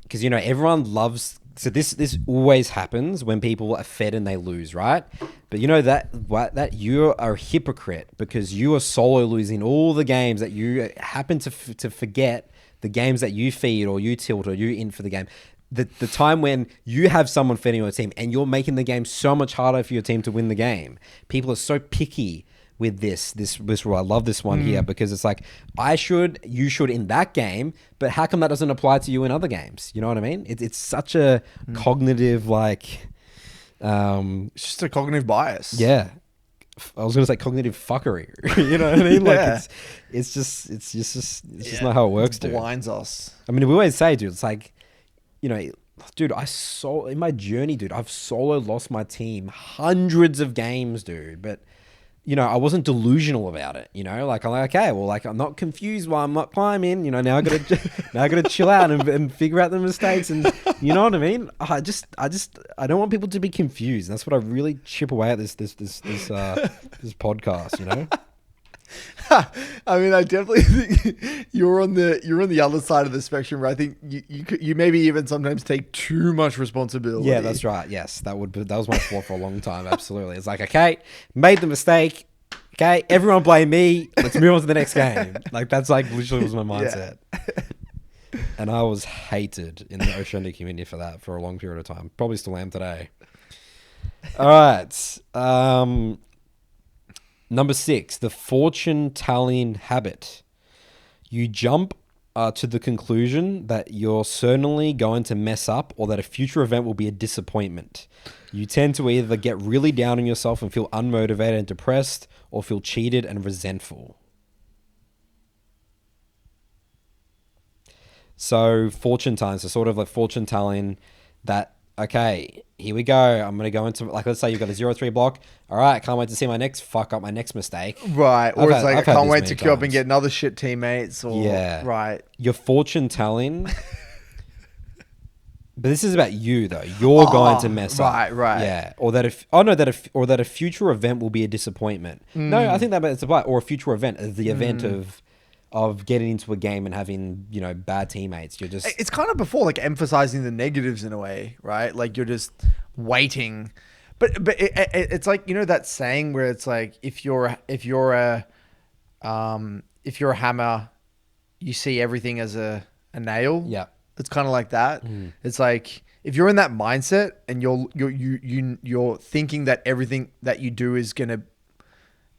because everyone loves. So this always happens when people are fed and they lose, right? But you know that you are a hypocrite because you are solo losing all the games that you happen to forget the games that you feed or you tilt or you in for the game. The time when you have someone feeding your team and you're making the game so much harder for your team to win the game. People are so picky with this rule. I love this one here because it's like, you should in that game, but how come that doesn't apply to you in other games? You know what I mean? It's such a cognitive, like... it's just a cognitive bias. Yeah. I was going to say cognitive fuckery. You know what I mean? Like it's just not how it works, dude. It blinds us. I mean, we always say, dude, it's like, dude, in my journey, dude, I've solo lost my team hundreds of games, dude, but I wasn't delusional about it, like, I'm like, okay, well, like, I'm not confused why I'm not climbing, now I gotta chill out and figure out the mistakes. And you know what I mean? I don't want people to be confused. That's what I really chip away at this podcast, I mean, I definitely think you're on the other side of the spectrum where I think you maybe even sometimes take too much responsibility. Yeah, that's right. Yes, that was my fault for a long time. Absolutely. It's like, okay, made the mistake. Okay, everyone blame me. Let's move on to the next game. Like that's like literally was my mindset. And I was hated in the Oceania community for that for a long period of time. Probably still am today. All right. Number 6, the fortune telling habit. You jump to the conclusion that you're certainly going to mess up or that a future event will be a disappointment. You tend to either get really down on yourself and feel unmotivated and depressed or feel cheated and resentful. So fortune telling, so sort of like fortune telling that, okay, here we go. I'm going to go into, like, let's say you've got a 0-3 block. All right, can't wait to see my next mistake. Right. Or it's like, I can't wait to queue up and times. get another shit teammates. Or, Yeah. Right. Your fortune telling. But this is about you though. You're going to mess up. Right. Yeah. Or that a future event will be a disappointment. No, I think that's about, or a future event is the event of getting into a game and having, bad teammates. You're just, It's kind of before like emphasizing the negatives in a way, right? Like you're just waiting. But it's like, that saying where it's like, if you're a hammer, you see everything as a nail. yeah. It's kind of like that. It's like if you're in that mindset and you're thinking that everything that you do is gonna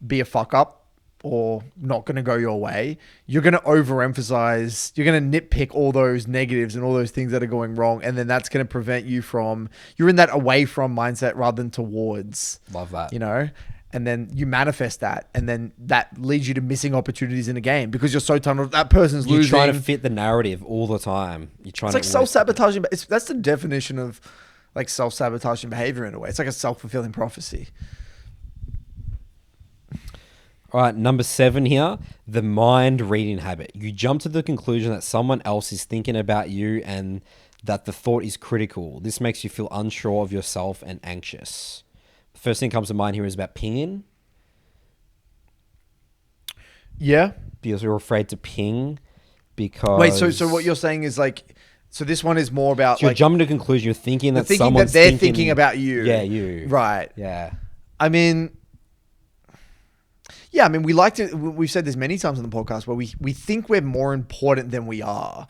be a fuck up or not gonna go your way, you're gonna overemphasize. You're gonna nitpick all those negatives and all those things that are going wrong, and then that's gonna prevent you from. You're in that away from mindset rather than towards. Love that. And then you manifest that, and then that leads you to missing opportunities in a game because you're so tunneled. That person's You're losing. trying to fit the narrative all the time. You're trying It's like to self-sabotaging. That's the definition of like self-sabotaging behavior in a way. It's like a self-fulfilling prophecy. All right, number 7 here, the mind reading habit. You jump to the conclusion that someone else is thinking about you and that the thought is critical. This makes you feel unsure of yourself and anxious. The first thing that comes to mind here is about pinging. Yeah. Because you're afraid to ping because... Wait, so what you're saying is like, so this one is more about So you're like jumping to a conclusion. You're thinking that thinking someone's that they're thinking about you. Yeah, you. Right. Yeah. I mean, yeah, we like to, we've said this many times on the podcast where we think we're more important than we are.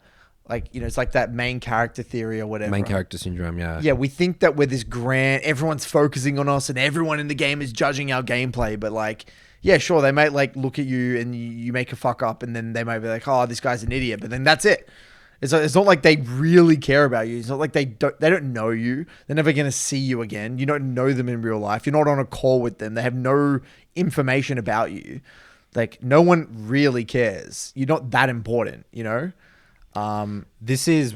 Like, it's like that main character theory or whatever. Main character syndrome, yeah. Yeah, we think that we're this grand, everyone's focusing on us and everyone in the game is judging our gameplay. But like, yeah, sure, they might like look at you and you make a fuck up and then they might be like, oh, this guy's an idiot. But then that's it. It's not like they really care about you. It's not like they don't know you. They're never going to see you again. You don't know them in real life. You're not on a call with them. They have no information about you. Like, no one really cares. You're not that important, This is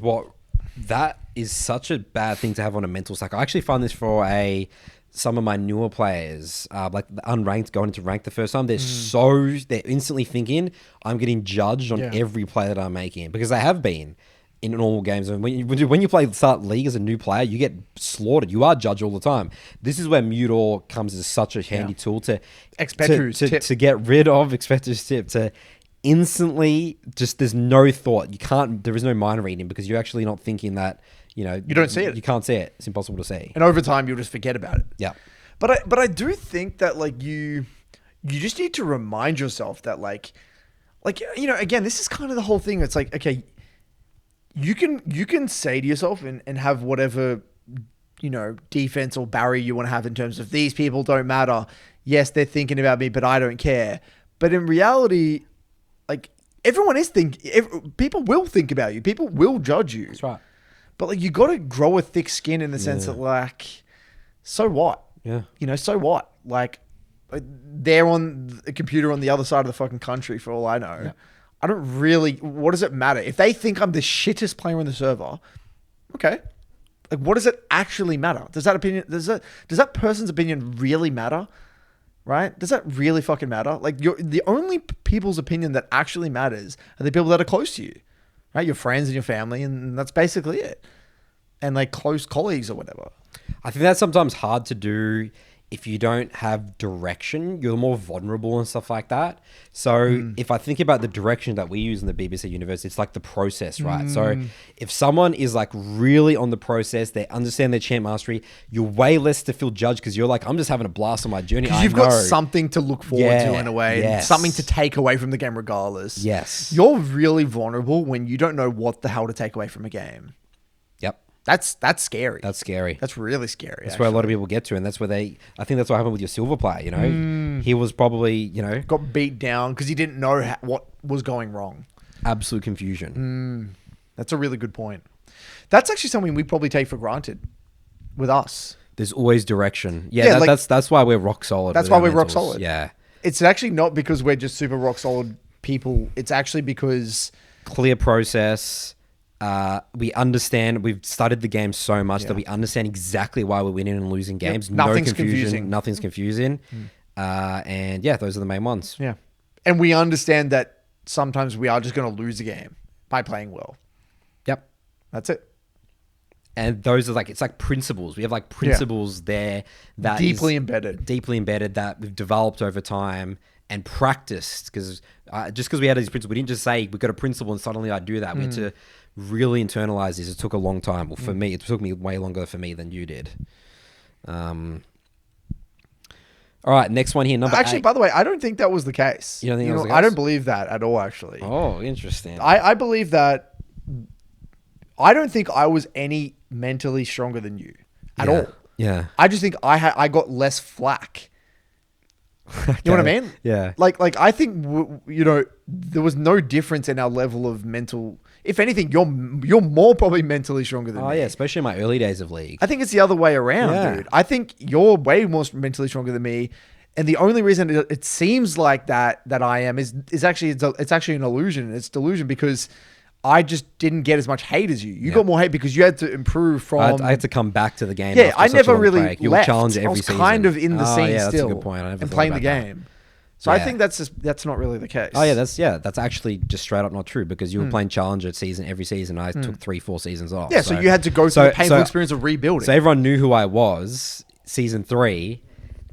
that is such a bad thing to have on a mental stack. I actually find this for some of my newer players, like the unranked going into rank the first time. They're instantly thinking I'm getting judged on every play that I'm making because they have been in normal games. And when you play start league as a new player, you get slaughtered. You are judged all the time. This is where Mute comes as such a handy tool to get rid of Expector's tip to instantly just there's no thought. There is no mind reading because you're actually not thinking that, you don't see it. You can't see it. It's impossible to see. And over time, you'll just forget about it. Yeah. But I do think that like you just need to remind yourself that like, again, this is kind of the whole thing. It's like, okay, you can say to yourself and have whatever, defense or barrier you want to have in terms of these people don't matter. Yes, they're thinking about me, but I don't care. But in reality, like everyone is people will think about you. People will judge you. That's right. But like you got to grow a thick skin in the sense that like, so what? Yeah. So what? Like they're on a computer on the other side of the fucking country for all I know. Yeah. I don't really, what does it matter? If they think I'm the shittest player on the server, okay. Like what does it actually matter? Does that person's opinion really matter? Right? Does that really fucking matter? Like the only people's opinion that actually matters are the people that are close to you, right? Your friends and your family. And that's basically it. And like close colleagues or whatever. I think that's sometimes hard to do if you don't have direction, you're more vulnerable and stuff like that. So if I think about the direction that we use in the BBC universe, it's like the process, right? So if someone is like really on the process, they understand their chant mastery, you're way less to feel judged because you're like, I'm just having a blast on my journey. Because you've got something to look forward to in a way, and Yes. something to take away from the game regardless. Yes. You're really vulnerable when you don't know what the hell to take away from a game. Yep. That's scary. That's scary. That's really scary. That's where a lot of people get to, and that's where I think that's what happened with your silver player, you know? He was probably, you know... got beat down because he didn't know what was going wrong. Absolute confusion. That's a really good point. That's actually something we probably take for granted with us. There's always direction. Yeah, that's why we're rock solid. That's why we're rock solid. Yeah. It's actually not because we're just super rock solid people. It's actually because... Clear process... we understand, we've studied the game so much that we understand exactly why we're winning and losing games. Yep. No Nothing's confusion. confusing. Nothing's confusing. And yeah, those are the main ones. Yeah. And we understand that sometimes we are just going to lose a game by playing well. Yep. That's it. And those are like, it's like principles. We have like principles there that deeply embedded that we've developed over time and practiced. Because just because we had these principles, we didn't just say we've got a principle and suddenly I do that. We had to really internalize this. It took a long time. Well, for me, it took me way longer for me than you did. All right, next one here, number 8. By the way, I don't think that was the case. You don't think that was the case? I don't believe that at all, actually. Oh, interesting. I believe that I don't think I was any mentally stronger than you at all. Yeah. I just think I got less flack. You know what I mean? Yeah. Like I think there was no difference in our level of mental. If anything, you're more probably mentally stronger than me. Oh yeah, especially in my early days of League. I think it's the other way around, dude. I think you're way more mentally stronger than me, and the only reason it seems like that I am is actually it's actually an illusion. It's delusion because I just didn't get as much hate as you. You got more hate because you had to improve from. I had to come back to the game. Yeah, I never really left. You were challenged every season. I was kind of in the scene that's still. a good point. I never and thought playing the about game. So I think that's not really the case. Oh yeah, that's actually just straight up not true because you were playing Challenger every season. I took 3-4 seasons off. Yeah, so you had to go through the painful experience of rebuilding. So everyone knew who I was season 3,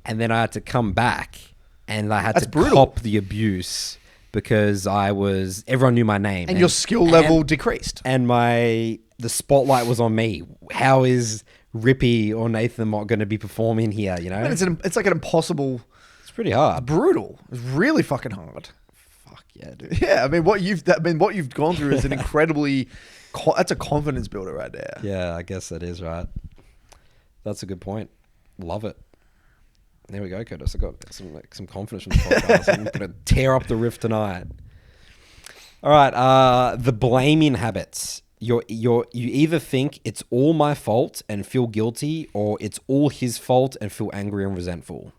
and then I had to come back and I had to cop the abuse because everyone knew my name and your skill level decreased, and the spotlight was on me. How is Rippy or Nathan Mott going to be performing here? You know, it's like an impossible. Pretty hard. Brutal. It's really fucking hard. Fuck yeah, dude. Yeah, I mean what you've gone through is an incredibly that's a confidence builder right there. Yeah, I guess that is right. That's a good point. Love it. There we go, Curtis. I got some confidence from the podcast. I'm gonna tear up the rift tonight. All right, the blaming habits. You either think it's all my fault and feel guilty, or it's all his fault and feel angry and resentful.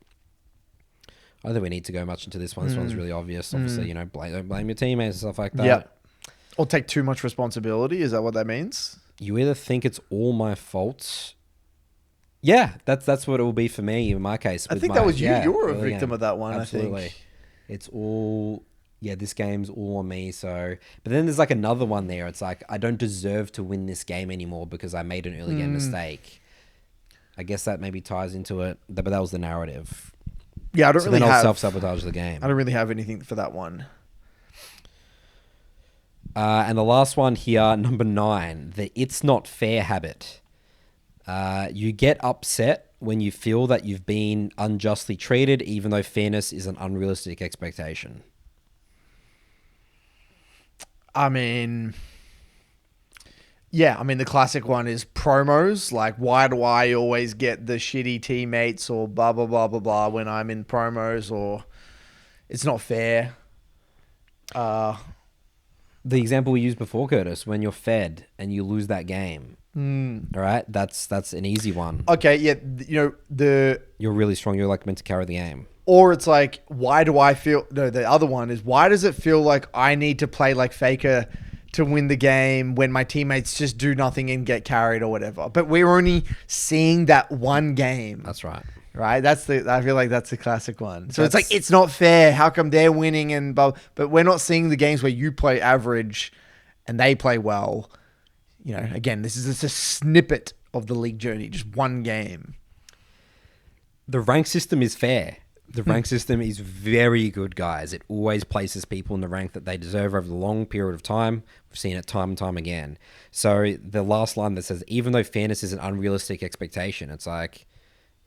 I don't think we need to go much into this one. This one's really obvious. Obviously, don't blame your teammates and stuff like that. Yeah. Or take too much responsibility. Is that what that means? You either think it's all my fault. Yeah, that's what it will be for me in my case. I think that was you. You were a victim of that one, Absolutely. I think. It's all... Yeah, this game's all on me. So, but then there's like another one there. It's like, I don't deserve to win this game anymore because I made an early game mistake. I guess that maybe ties into it. But that was the narrative. Yeah, I don't really have... self-sabotage the game. I don't really have anything for that one. And the last one here, number 9, the it's not fair habit. You get upset when you feel that you've been unjustly treated, even though fairness is an unrealistic expectation. I mean... Yeah, I mean, the classic one is promos. Like, why do I always get the shitty teammates or blah, blah, blah, blah, blah when I'm in promos, or it's not fair. The example we used before, Curtis, when you're fed and you lose that game. All right? That's an easy one. Okay, yeah, You're really strong. You're like meant to carry the game. Or it's like, why do I feel... No, the other one is, why does it feel like I need to play like Faker to win the game when my teammates just do nothing and get carried or whatever? But we're only seeing that one game. That's right. Right? I feel like that's the classic one. So it's like, it's not fair. How come they're winning and but we're not seeing the games where you play average and they play well. You know, again, this is just a snippet of the league journey, just one game. The rank system is fair. The rank system is very good, guys. It always places people in the rank that they deserve over the long period of time. We've seen it time and time again. So the last line that says, even though fairness is an unrealistic expectation, it's like,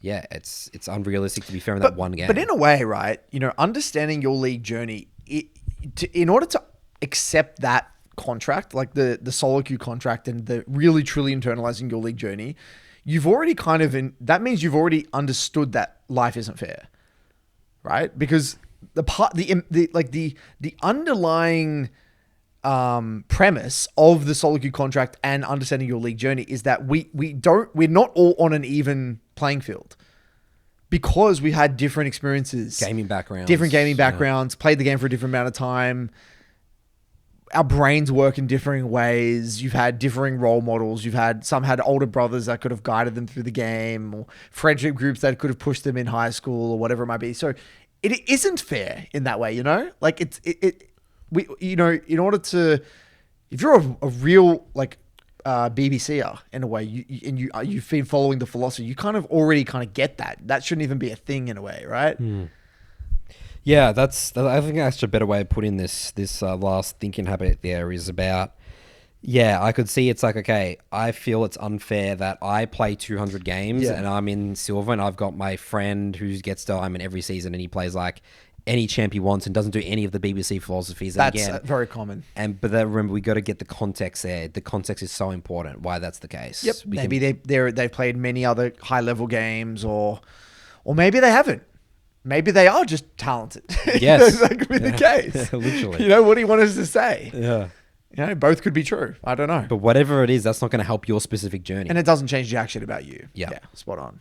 yeah, it's unrealistic to be fair in that one game. But in a way, right, understanding your league journey, in order to accept that contract, like the SoloQ contract and the really truly internalizing your league journey, you've already that means you've already understood that life isn't fair. Right, because the underlying premise of the SoloQ contract and understanding your league journey is that we're not all on an even playing field, because we had different experiences, different gaming backgrounds, played the game for a different amount of time. Our brains work in differing ways. You've had differing role models. Some had older brothers that could have guided them through the game, or friendship groups that could have pushed them in high school or whatever it might be. So it isn't fair in that way, like in order to, if you're a real BBCer in a way, you've been following the philosophy, you already get that. That shouldn't even be a thing in a way, right? Yeah, I think that's a better way of putting this last thinking habit there is about, I could see it's like, okay, I feel it's unfair that I play 200 games and I'm in silver, and I've got my friend who gets diamond every season, and he plays like any champ he wants and doesn't do any of the BBC philosophies. That's very common. But then remember, we got to get the context there. The context is so important, why that's the case. Yep. Maybe they've played many other high level games, or maybe they haven't. Maybe they are just talented. Yes. That could be the case. Literally. What do you want us to say? Yeah. Both could be true. I don't know. But whatever it is, that's not going to help your specific journey. And it doesn't change jack shit about you. Yeah. Spot on.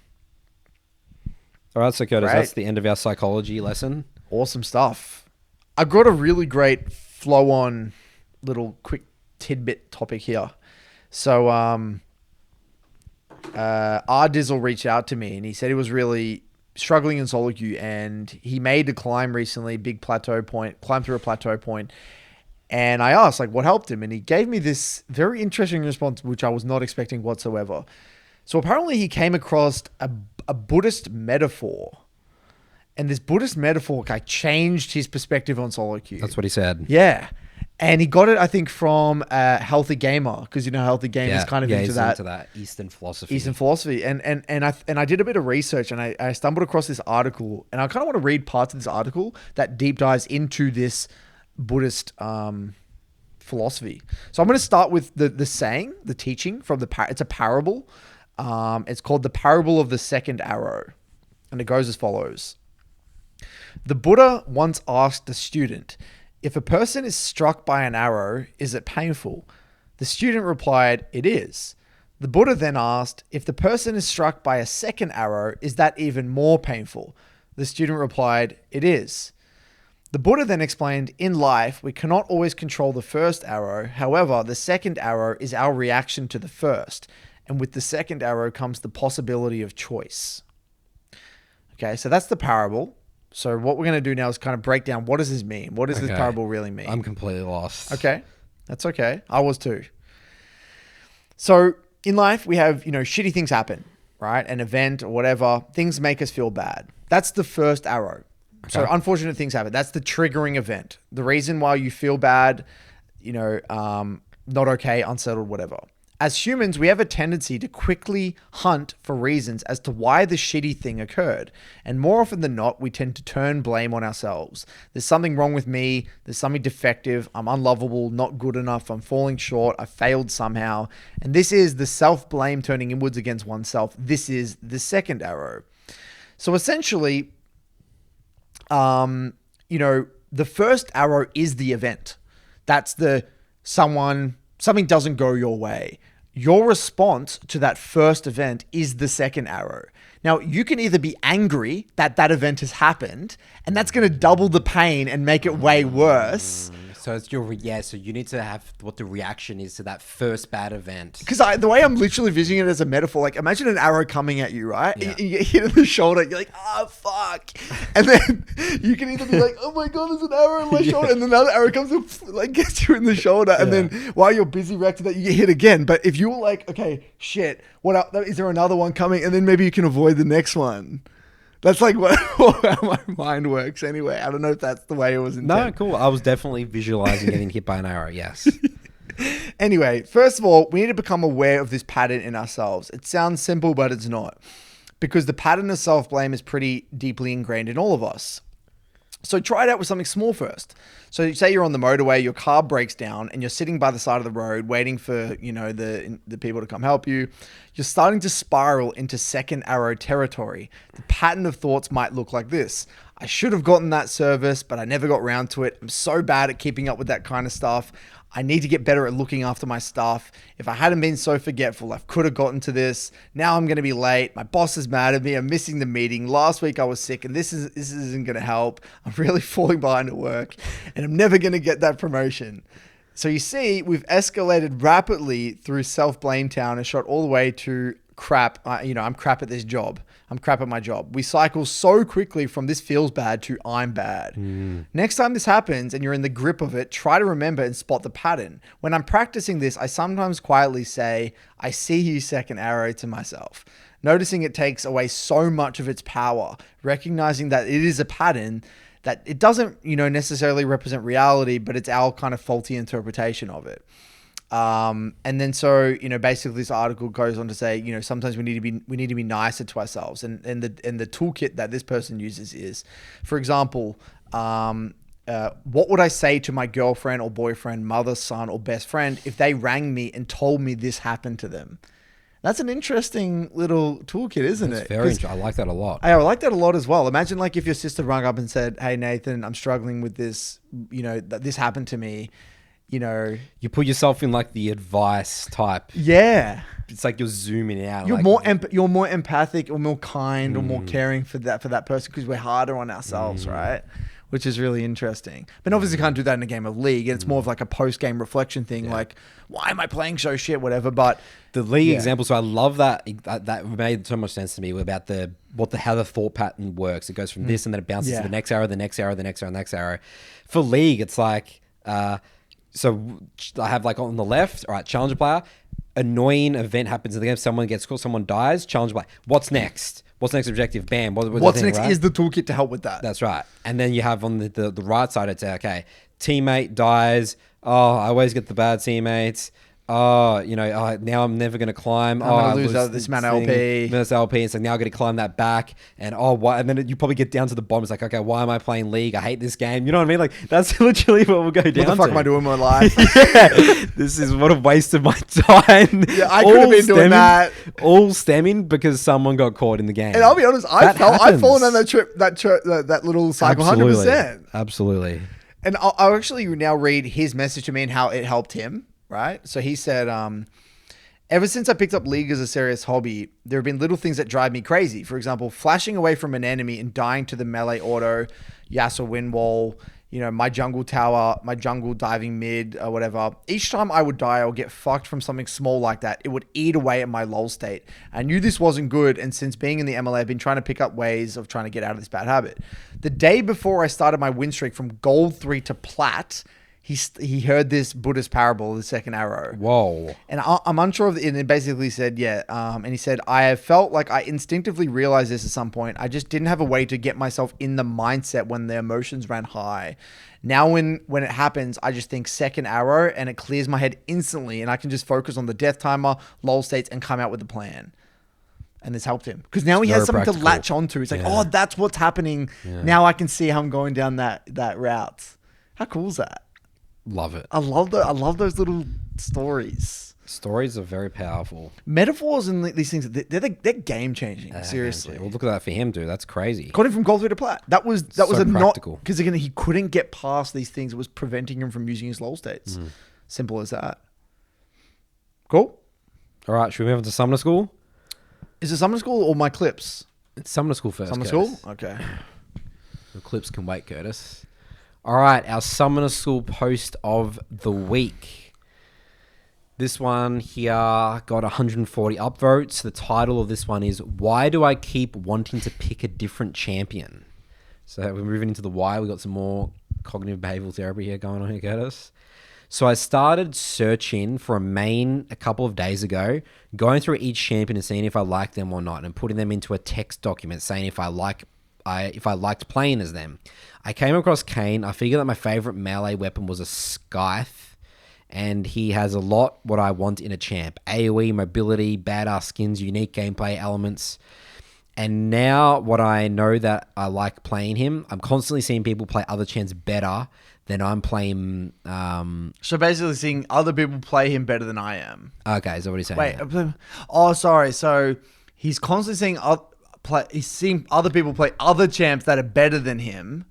All right, so Curtis, that's the end of our psychology lesson. Awesome stuff. I got a really great flow-on little quick tidbit topic here. So, Dizzle reached out to me, and he said he was really struggling in SoloQ, and he made a climb recently, climb through a plateau point. And I asked, what helped him? And he gave me this very interesting response, which I was not expecting whatsoever. So apparently he came across a Buddhist metaphor. And this Buddhist metaphor changed his perspective on SoloQ. That's what he said. Yeah. And he got it, I think, from Healthy Gamer, because Healthy Gamer is into that Eastern philosophy. And I did a bit of research, and I stumbled across this article, and I kind of want to read parts of this article that deep dives into this Buddhist philosophy. So I'm going to start with the saying, the teaching from it's a parable. It's called the Parable of the Second Arrow, and it goes as follows. The Buddha once asked a student, if a person is struck by an arrow, is it painful? The student replied, it is. The Buddha then asked, if the person is struck by a second arrow, is that even more painful? The student replied, it is. The Buddha then explained, in life, we cannot always control the first arrow. However, the second arrow is our reaction to the first. And with the second arrow comes the possibility of choice. Okay, so that's the parable. So what we're going to do now is kind of break down, what does this mean? What does this parable really mean? I'm completely lost. Okay. That's okay. I was too. So in life, we have, shitty things happen, right? An event or whatever. Things make us feel bad. That's the first arrow. Okay. So unfortunate things happen. That's the triggering event. The reason why you feel bad, not okay, unsettled, whatever. As humans, we have a tendency to quickly hunt for reasons as to why the shitty thing occurred. And more often than not, we tend to turn blame on ourselves. There's something wrong with me. There's something defective. I'm unlovable, not good enough. I'm falling short. I failed somehow. And this is the self-blame turning inwards against oneself. This is the second arrow. So essentially, the first arrow is the event. That's something doesn't go your way. Your response to that first event is the second arrow. Now, you can either be angry that event has happened, and that's going to double the pain and make it way worse. So it's so you need to have what the reaction is to that first bad event. Because the way I'm literally visioning it as a metaphor, imagine an arrow coming at you, right? Yeah. You get hit in the shoulder, you're like, fuck. And then you can either be like, oh my God, there's an arrow in my shoulder. And then another arrow comes and gets you in the shoulder. And then while you're busy reacting to that, you get hit again. But if you were like, okay, shit, what else? Is there another one coming? And then maybe you can avoid the next one. That's like how my mind works anyway. I don't know if that's the way it was intended. No, cool. I was definitely visualizing getting hit by an arrow. Yes. Anyway, first of all, we need to become aware of this pattern in ourselves. It sounds simple, but it's not. Because the pattern of self-blame is pretty deeply ingrained in all of us. So try it out with something small first. So say you're on the motorway, your car breaks down and you're sitting by the side of the road waiting for, the people to come help you. You're starting to spiral into second arrow territory. The pattern of thoughts might look like this. I should have gotten that service, but I never got around to it. I'm so bad at keeping up with that kind of stuff. I need to get better at looking after my stuff. If I hadn't been so forgetful, I could have gotten to this. Now I'm going to be late. My boss is mad at me. I'm missing the meeting. Last week I was sick and this isn't going to help. I'm really falling behind at work and I'm never going to get that promotion. So you see, we've escalated rapidly through self-blame town and shot all the way to crap. I'm crap at this job. I'm crap at my job. We cycle so quickly from this feels bad to I'm bad. Next time this happens and you're in the grip of it, try to remember and spot the pattern. When I'm practicing this, I sometimes quietly say, I see you second arrow to myself. Noticing it takes away so much of its power, recognizing that it is a pattern, that it doesn't, necessarily represent reality, but it's our kind of faulty interpretation of it. And then so, basically this article goes on to say, sometimes we need to be nicer to ourselves. And the toolkit that this person uses is, for example, what would I say to my girlfriend or boyfriend, mother, son, or best friend if they rang me and told me this happened to them? That's an interesting little toolkit, isn't it? Very interesting. I like that a lot. I like that a lot as well. Imagine like if your sister rang up and said, hey, Nathan, I'm struggling with this, that this happened to me. You put yourself in like the advice type. Yeah. It's like you're zooming out. You're more empathic or more kind or more caring for that person because we're harder on ourselves, right? Which is really interesting. But obviously you can't do that in a game of League. It's more of like a post-game reflection thing, like, why am I playing so shit, whatever. But the League example, so I love that. That made so much sense to me about how the thought pattern works. It goes from this and then it bounces to the next arrow, the next arrow, the next arrow, the next arrow. For League, it's like... So I have like on the left, all right, challenger player, annoying event happens in the game. Someone gets caught, someone dies, challenger player. What's next? What's the next objective? Bam. What's next is the toolkit to help with that. That's right. And then you have on the right side, it's okay, teammate dies. Oh, I always get the bad teammates. Oh, now I'm never going to climb. I'm going to lose this amount of LP. This LP. It's like, now I got to climb that back. And why? And then you probably get down to the bottom. It's like, okay, why am I playing League? I hate this game. You know what I mean? Like, that's literally what we'll go down to. What the fuck am I doing with my life? This is what a waste of my time. Yeah, I could have been doing that. All stemming because someone got caught in the game. And I'll be honest, I've fallen on that little cycle 100%. Absolutely. And I'll actually now read his message to me and how it helped him. Right. So he said, ever since I picked up League as a serious hobby, there have been little things that drive me crazy. For example, flashing away from an enemy and dying to the melee auto, Yasuo wind wall, my jungle tower, my jungle diving mid or whatever. Each time I would die, I would get fucked from something small like that. It would eat away at my lull state. I knew this wasn't good. And since being in the MLA, I've been trying to pick up ways of trying to get out of this bad habit. The day before I started my win streak from gold 3 to plat, he heard this Buddhist parable, the second arrow. Whoa. And I'm unsure of it. And it basically said, and he said, I have felt like I instinctively realized this at some point. I just didn't have a way to get myself in the mindset when the emotions ran high. Now when it happens, I just think second arrow and it clears my head instantly. And I can just focus on the death timer, lull states, and come out with a plan. And this helped him. Because now he has something to latch onto. It's like, oh, that's what's happening. Yeah. Now I can see how I'm going down that route. How cool is that? Love it. I love those little stories. Stories are very powerful. Metaphors and these things, they're game changing. Seriously. Well, look at that for him, dude. That's crazy. Got him from gold 3 to plat. That was a practical. Not because again he couldn't get past these things. It was preventing him from using his lull states. Simple as that. Cool. All right, should we move on to Summoner School? Is it Summoner School or my clips? It's Summoner School first. Summoner Curtis. School. Okay. The clips can wait, Curtis. All right, our Summoner School post of the week. This one here got 140 upvotes. The title of this one is, Why Do I Keep Wanting to Pick a Different Champion? So we're moving into the why. We got some more cognitive behavioral therapy here going on here, Curtis. So I started searching for a main a couple of days ago, going through each champion and seeing if I like them or not, and putting them into a text document saying if I liked playing as them. I came across Kane. I figured that my favorite melee weapon was a scythe, and he has a lot what I want in a champ: AoE, mobility, badass skins, unique gameplay elements. And now what I know that I like playing him, I'm constantly seeing people play other champs better than I'm playing. So basically seeing other people play him better than I am. Okay, is that what he's saying? Wait, oh, sorry. So he's constantly he's seeing other people play other champs that are better than him,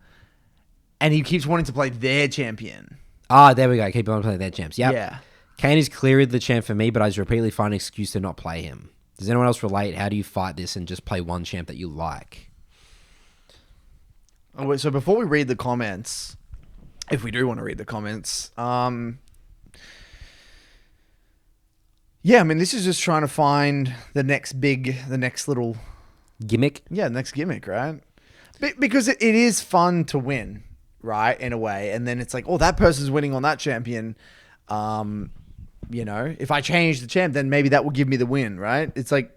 and he keeps wanting to play their champion. Ah, there we go. Keep on playing their champs. Yep. Yeah. Kane is clearly the champ for me, but I just repeatedly find an excuse to not play him. Does anyone else relate? How do you fight this and just play one champ that you like? Oh, wait, so before we read the comments, if we do want to read the comments, yeah, I mean, this is just trying to find the next little Gimmick? Yeah, next gimmick, right? Because it is fun to win, right? In a way. And then it's like, oh, that person's winning on that champion. You know, if I change the champ, then maybe that will give me the win, right? It's like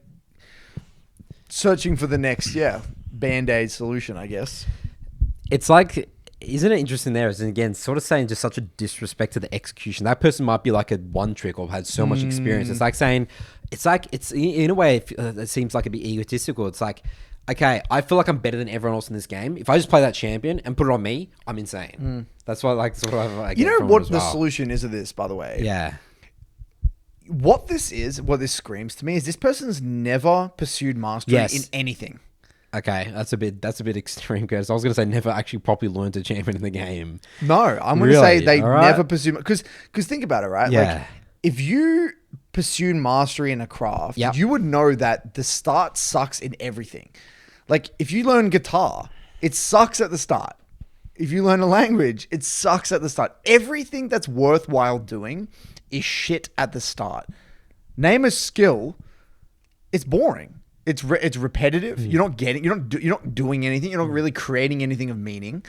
searching for the next, Band-Aid solution, I guess. It's like, isn't it interesting there? Is again, sort of saying just such a disrespect to the execution. That person might be like a one trick or had so much experience. It's like saying, it's in a way, it seems like it'd be egotistical. It's like, okay, I feel like I'm better than everyone else in this game. If I just play that champion and put it on me, I'm insane. That's what sort of I get You know from what it as the well. solution is of this, by the way? Yeah. What this screams to me is this person's never pursued mastery in anything. Okay, that's a bit extreme, because I was going to say never actually properly learned a champion in the game. No, I'm going to say they never pursue, because think about it, right? Yeah. Like, if you pursued mastery in a craft, Yep. you would know that the start sucks in everything. Like, if you learn guitar, it sucks at the start. If you learn a language, it sucks at the start. Everything that's worthwhile doing is shit at the start. Name a skill, it's boring. It's repetitive. You're not doing anything. You're not really creating anything of meaning.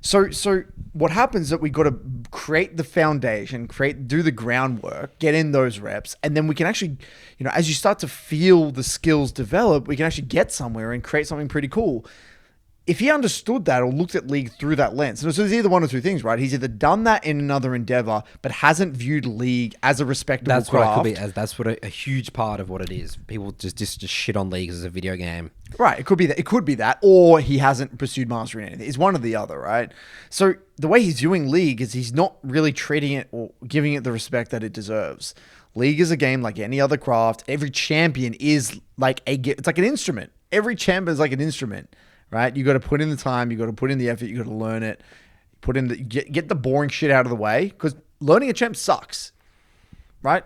So what happens is that we got to create the foundation, do the groundwork, get in those reps, and then we can actually, you know, as you start to feel the skills develop, we can actually get somewhere and create something pretty cool. If he understood that or looked at League through that lens, so there's either one or two things, right? He's either done that in another endeavor, but hasn't viewed League as a respectable craft. What it could be. That's what a huge part of what it is. People just shit on League as a video game. Right. It could be that. It could be that, or he hasn't pursued mastery in anything. It's one or the other, right? So the way he's viewing League is he's not really treating it or giving it the respect that it deserves. League is a game like any other craft. Every champion is like it's like an instrument. Every champion is like an instrument. Right? You got to put in the time, you got to put in the effort, you got to learn it, get the boring shit out of the way, because learning a champ sucks. Right?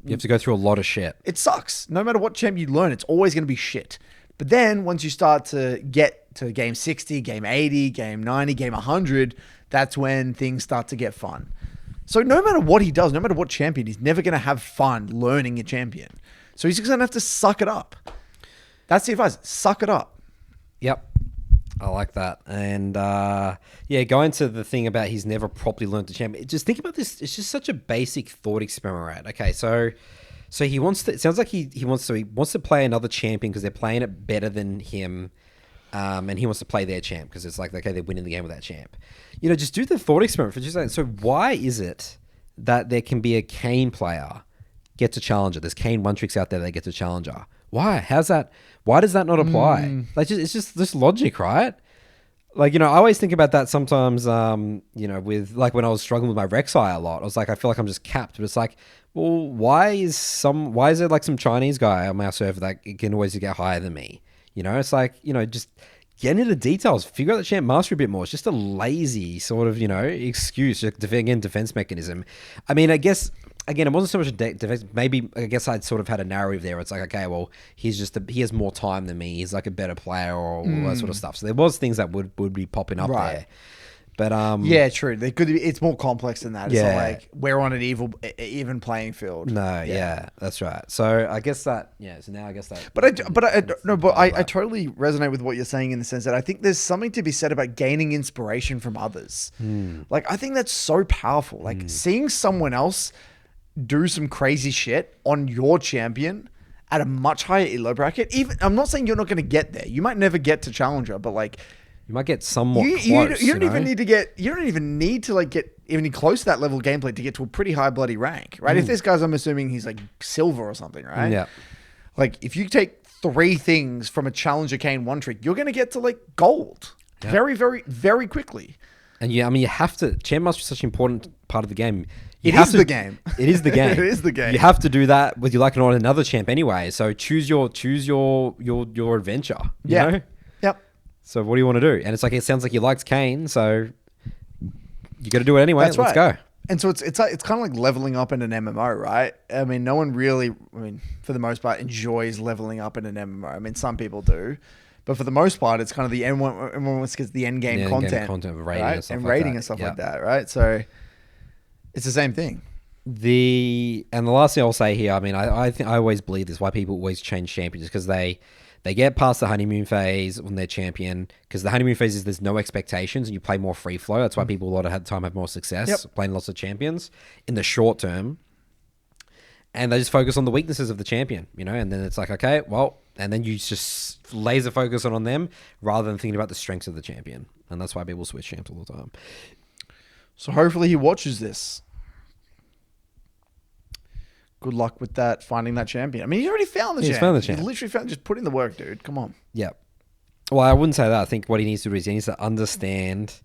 You have to go through a lot of shit. It sucks. No matter what champ you learn, it's always going to be shit. But then once you start to get to game 60, game 80, game 90, game 100, that's when things start to get fun. So no matter what he does, no matter what champion, he's never going to have fun learning a champion. So he's just going to have to suck it up. That's the advice. Suck it up. Yep. I like that. And going to the thing about he's never properly learned the champion. Just think about this. It's just such a basic thought experiment, right? Okay, so he wants to. It sounds like he wants to play another champion because they're playing it better than him, and he wants to play their champ because it's like, okay, they're winning the game with that champ. You know, just do the thought experiment for just a second. So why is it that there can be a Kane player gets a challenger? There's Kane one tricks out there that gets a challenger. Why? How's that? Why does that not apply? Like, it's just logic, right? Like, you know, I always think about that sometimes, you know, with like when I was struggling with my Rek'Sai a lot, I was like, I feel like I'm just capped. But it's like, well, why is there like some Chinese guy on my server that can always get higher than me? You know, it's like, you know, just get into the details, figure out the champ mastery a bit more. It's just a lazy sort of, you know, excuse, defense mechanism. I mean, I guess, again, it wasn't so much a defense. Maybe, I guess I'd sort of had a narrative there. It's like, okay, well, he has more time than me. He's like a better player or all that sort of stuff. So there was things that would be popping up there. But Yeah, true. They could. It's more complex than that. It's not Yeah. like we're on an even playing field. no, yeah, that's right. So I guess that, yeah. So now I guess that. I totally resonate with what you're saying in the sense that I think there's something to be said about gaining inspiration from others. Like, I think that's so powerful. Like, seeing someone else do some crazy shit on your champion at a much higher elo bracket. Even, I'm not saying you're not going to get there. You might never get to challenger, but like, You might get somewhat close. you don't even need to get. You don't even need to like get even close to that level of gameplay to get to a pretty high bloody rank, right? If this guy's, I'm assuming he's like silver or something, right? Yeah. Like, if you take 3 things from a challenger Kane one trick, you're going to get to like gold very, very, very quickly. And yeah, I mean, you have to. Champ Master is such an important part of the game. It is the game. It is the game. It is the game. You have to do that whether you like it or not. Another champ anyway. So choose your adventure. You know? Yep. So what do you want to do? And it's like, it sounds like you liked Kane, so you got to do it anyway. That's Let's right. go. And so it's kind of like leveling up in an MMO, right? I mean, no one really, for the most part, enjoys leveling up in an MMO. I mean, some people do. But for the most part, it's kind of everyone wants to get the end game content, rating right? And rating and stuff like that, right? So it's the same thing. The last thing I'll say here, I mean, I think I always believe this, why people always change champions, because they get past the honeymoon phase when they're champion, because the honeymoon phase is there's no expectations and you play more free flow. That's why people a lot of the time have more success playing lots of champions in the short term. And they just focus on the weaknesses of the champion, you know, and then it's like, okay, well, and then you just laser focus on them rather than thinking about the strengths of the champion. And that's why people switch champs all the time. So hopefully he watches this. Good luck with that, finding that champion. I mean, he's already found the champ. He's found the champ. He's literally found, just put in the work, dude. Come on. Yeah. Well, I wouldn't say that. I think what he needs to do is he needs to understand.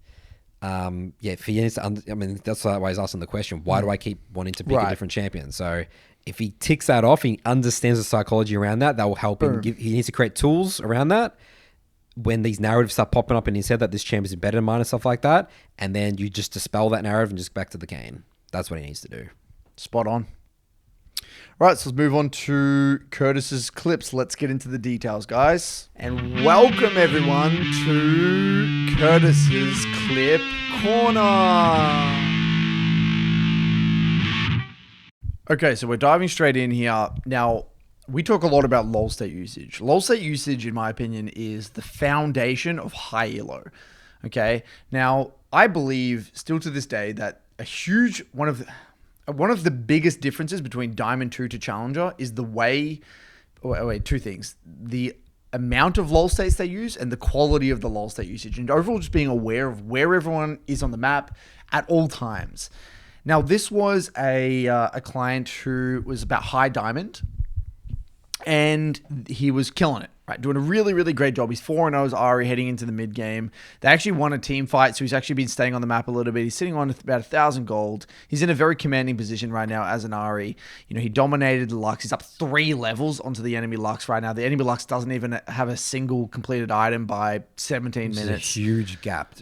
If he needs to, I mean, that's why he's asking the question: why do I keep wanting to pick a different champion? So if he ticks that off, he understands the psychology around that. That will help him. He needs to create tools around that. When these narratives start popping up in his head that this champ is better than mine and stuff like that, and then you just dispel that narrative and just back to the game. That's what he needs to do. Spot on. Right, so let's move on to Curtis's clips. Let's get into the details, guys. And welcome, everyone, to Curtis's Clip Corner. Okay, so we're diving straight in here. Now, we talk a lot about lull state usage. Lull state usage, in my opinion, is the foundation of high elo. Okay, now, I believe, still to this day, that a huge one of the biggest differences between Diamond 2 to Challenger is the way... Wait, 2 things. The amount of lull states they use and the quality of the lull state usage. And overall, just being aware of where everyone is on the map at all times. Now, this was a client who was about high Diamond. And he was killing it, right? Doing a really, really great job. He's 4-0 as Ari heading into the mid game. They actually won a team fight, so he's actually been staying on the map a little bit. He's sitting on about 1,000 gold. He's in a very commanding position right now as an Ari. You know, he dominated the Lux. He's up 3 levels onto the enemy Lux right now. The enemy Lux doesn't even have a single completed item by 17 minutes. It's a huge gap.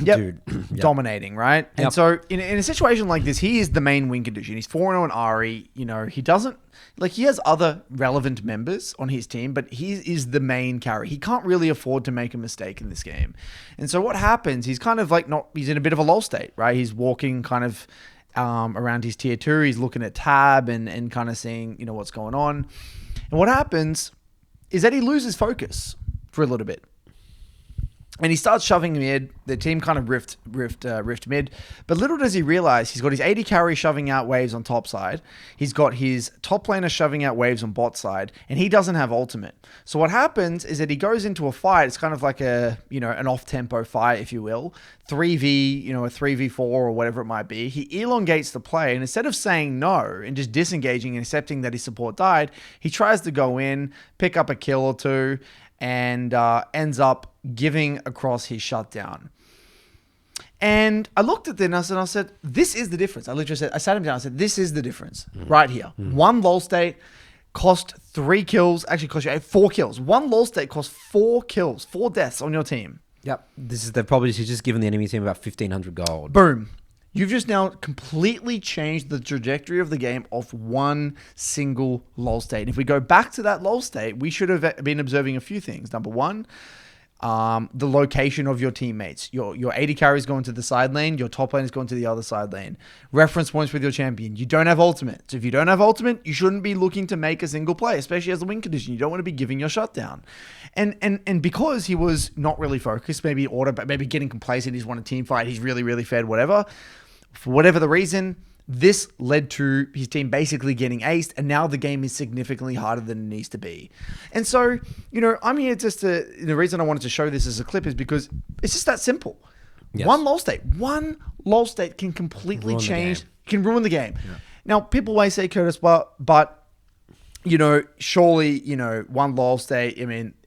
Yep. Dude. Yep. Dominating, right? And so in a situation like this, he is the main win condition. He's 4-0 on Ari. You know, he doesn't... Like, he has other relevant members on his team, but he is the main carry. He can't really afford to make a mistake in this game. And so what happens, he's kind of like he's in a bit of a lull state, right? He's walking kind of around his tier 2. He's looking at tab and kind of seeing, you know, what's going on. And what happens is that he loses focus for a little bit. And he starts shoving mid. The team kind of rift mid. But little does he realize, he's got his 80 carry shoving out waves on top side. He's got his top laner shoving out waves on bot side. And he doesn't have ultimate. So what happens is that he goes into a fight. It's kind of like an off-tempo fight, if you will. 3v, a 3v4 or whatever it might be. He elongates the play. And instead of saying no and just disengaging and accepting that his support died, he tries to go in, pick up a kill or 2, and ends up giving across his shutdown. And I looked at this and I said, this is the difference. I sat him down and said, this is the difference right here. One lull state cost 3 kills, actually cost you 4 kills. One lull state cost 4 kills, 4 deaths on your team. Yep. They've probably just given the enemy team about 1,500 gold. Boom. You've just now completely changed the trajectory of the game off one single lull state. And if we go back to that lull state, we should have been observing a few things. Number one, the location of your teammates. Your AD carry is going to the side lane. Your top lane is going to the other side lane. Reference points with your champion. You don't have ultimate. So if you don't have ultimate, you shouldn't be looking to make a single play, especially as a win condition. You don't want to be giving your shutdown. And because he was not really focused, maybe getting complacent, he's won a team fight, he's really fed, whatever. For whatever the reason, this led to his team basically getting aced, and now the game is significantly harder than it needs to be. And so, I'm here the reason I wanted to show this as a clip is because it's just that simple. Yes. One lull state can completely can ruin the game. Yeah. Now, people may say, Curtis, but surely, one lull state,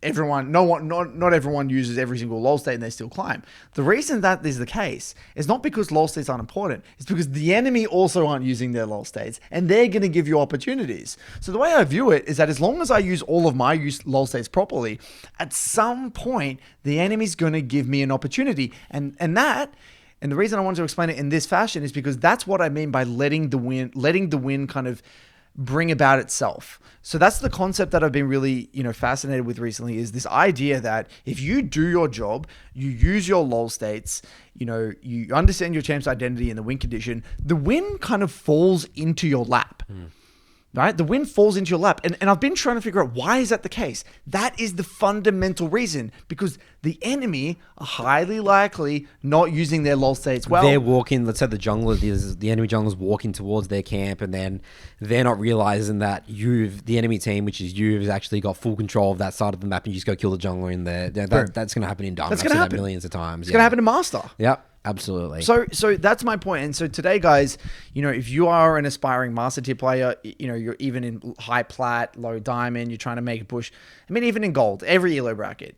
not everyone uses every single lull state and they still climb. The reason that is the case is not because lull states aren't important. It's because the enemy also aren't using their lull states and they're going to give you opportunities. So the way I view it is that as long as I use all of my lull states properly, at some point, the enemy's going to give me an opportunity. And the reason I wanted to explain it in this fashion is because that's what I mean by letting the win kind of bring about itself. So that's the concept that I've been really, fascinated with recently, is this idea that if you do your job, you use your lull states, you understand your champ's identity and the win condition, the win kind of falls into your lap. Right? The win falls into your lap. And I've been trying to figure out, why is that the case? That is the fundamental reason, because the enemy are highly likely not using their lull states well. They're walking, let's say the enemy junglers walking towards their camp, and then they're not realizing that the enemy team, which is has actually got full control of that side of the map, and you just go kill the jungler in there. That's going to happen in Dime. That's going to happen millions of times. It's going to happen in Master. Yep. Absolutely. So that's my point. And so today, guys, if you are an aspiring master tier player, you're even in high plat, low diamond, you're trying to make a push. Even in gold, every elo bracket,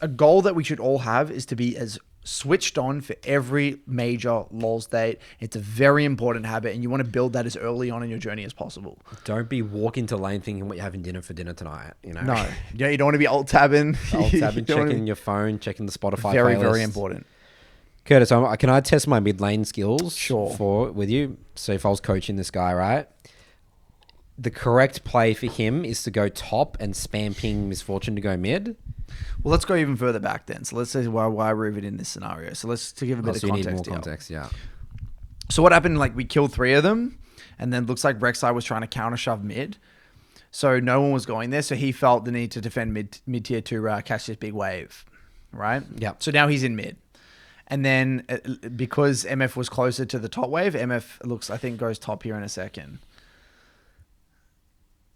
a goal that we should all have is to be as switched on for every major lull state. It's a very important habit, and you want to build that as early on in your journey as possible. Don't be walking to lane thinking what you're having dinner for dinner tonight. No. You don't want to be alt-tabbing. Checking your phone, checking the Spotify Very, playlist. very important. Curtis, can I test my mid lane skills? Sure. With you? So if I was coaching this guy, right? The correct play for him is to go top and spam ping Misfortune to go mid. Well, let's go even further back then. So let's say why we're even in this scenario. So let's to give a bit of context. You need more context, yeah. So what happened? We killed 3 of them, and then looks like Rek'Sai was trying to counter shove mid. So no one was going there. So he felt the need to defend mid tier to catch this big wave, right? Yeah. So now he's in mid. And then because MF was closer to the top wave, MF goes top here in a second.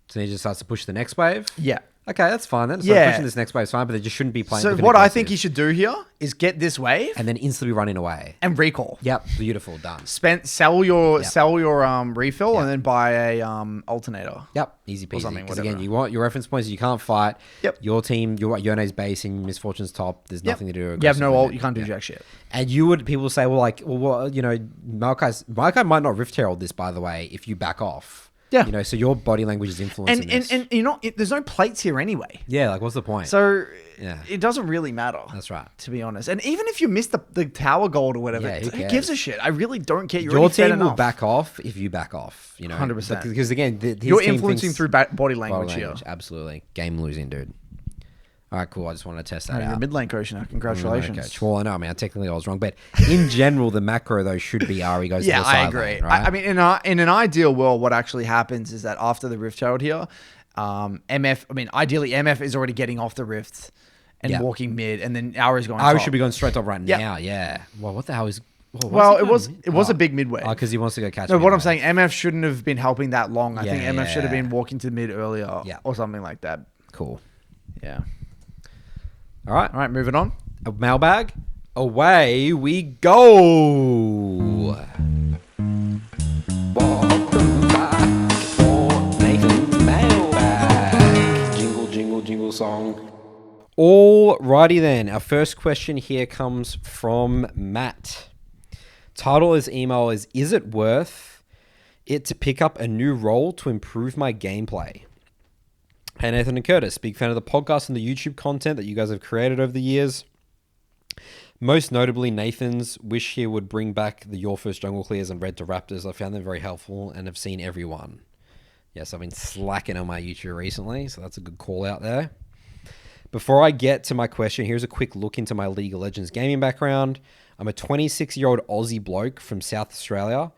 So he just starts to push the next wave? Yeah. Okay, that's fine then. So pushing this next wave is fine, but they just shouldn't be playing. So what I think he should do here is get this wave and then instantly running away and recall. Yep, beautiful, done. Sell your refill and then buy a alternator. Yep, easy peasy. Or something, Because whatever. again, you want your reference points. You can't fight. Yep. Your team, you're at Yone's base in Misfortune's top. There's nothing to do. You have no ult. You can't do jack shit. And people say, Maokai might not Rift Herald this, by the way, if you back off. Yeah. So your body language is influencing this. And there's no plates here anyway. Yeah, what's the point? So it doesn't really matter. That's right. To be honest. And even if you miss the tower gold or whatever, who gives a shit? I really don't care. Your team will back off if you back off. 100%. Because again, you're influencing through body language here. Absolutely. Game losing, dude. All right, cool. I just want to test that out. You're a mid lane coach now. Congratulations. Coach. Well, I know, man. Technically, I was wrong, but in general, the macro though should be Ari goes. Yeah, to the side I agree. lane, right? I mean, in an ideal world, what actually happens is that after the Rift Herald here, ideally MF is already getting off the Rift and walking mid, and then Ari's going. Ari top. should be going straight top right now. Yeah. Well, what the hell is? It was a big mid wave. because he wants to go catch. No, what I'm saying, MF shouldn't have been helping that long. I think MF should have been walking to mid earlier, or something like that. Cool. Yeah. All right, moving on. A mailbag. Away we go. Welcome back for Nathan's mailbag. Jingle song. Alrighty then. Our first question here comes from Matt. Title of his email is it worth it to pick up a new role to improve my gameplay? Hey, Nathan and Curtis, big fan of the podcast and the YouTube content that you guys have created over the years. Most notably, Nathan's wish he would bring back the Your First Jungle Clears and Red to Raptors. I found them very helpful and have seen everyone. Yes, I've been slacking on my YouTube recently, so that's a good call out there. Before I get to my question, here's a quick look into my League of Legends gaming background. I'm a 26-year-old Aussie bloke from South Australia.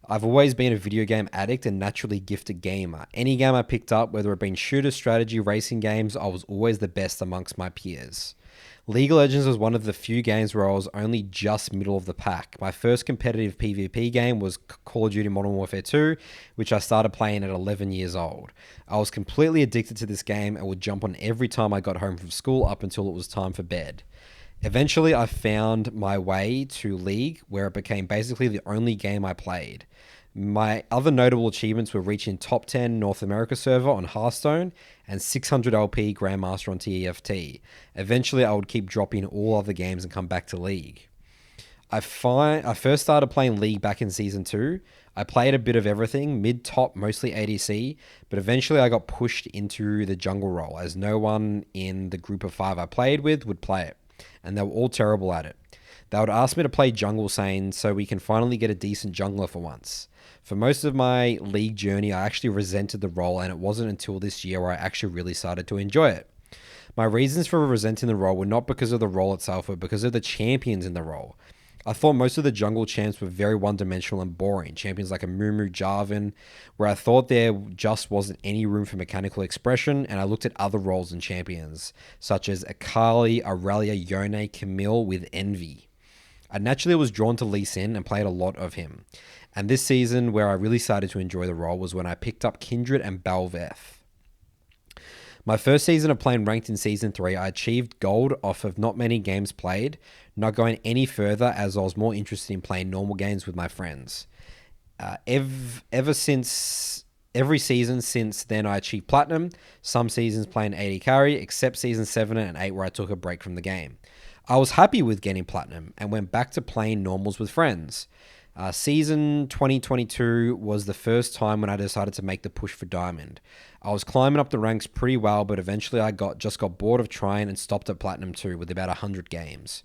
I've always been a video game addict and naturally gifted gamer. Any game I picked up, whether it been shooter, strategy, racing games, I was always the best amongst my peers. League of Legends was one of the few games where I was only just middle of the pack. My first competitive PvP game was Call of Duty Modern Warfare 2, which I started playing at 11 years old. I was completely addicted to this game and would jump on every time I got home from school up until it was time for bed. Eventually, I found my way to League, where it became basically the only game I played. My other notable achievements were reaching top 10 North America server on Hearthstone and 600 LP Grandmaster on TEFT. Eventually, I would keep dropping all other games and come back to League. I first started playing League back in Season 2. I played a bit of everything, mid-top, mostly ADC, but eventually I got pushed into the jungle role, as no one in the group of 5 I played with would play it, and they were all terrible at it. They would ask me to play jungle, saying, so we can finally get a decent jungler for once. For most of my League journey, I actually resented the role, and it wasn't until this year where I actually really started to enjoy it. My reasons for resenting the role were not because of the role itself, but because of the champions in the role. I thought most of the jungle champs were very one-dimensional and boring. Champions like a Mumu, Jarvan, where I thought there just wasn't any room for mechanical expression, and I looked at other roles and champions, such as Akali, Aurelia, Yone, Camille with envy. I naturally was drawn to Lee Sin and played a lot of him. And this season, where I really started to enjoy the role, was when I picked up Kindred and Belveth. My first season of playing ranked in Season 3, I achieved gold off of not many games played, not going any further as I was more interested in playing normal games with my friends. Every season since then, I achieved Platinum, some seasons playing AD Carry, except Season 7 and 8 where I took a break from the game. I was happy with getting Platinum and went back to playing normals with friends. Season 2022 was the first time when I decided to make the push for Diamond. I was climbing up the ranks pretty well, but eventually I just got bored of trying and stopped at Platinum 2 with about 100 games.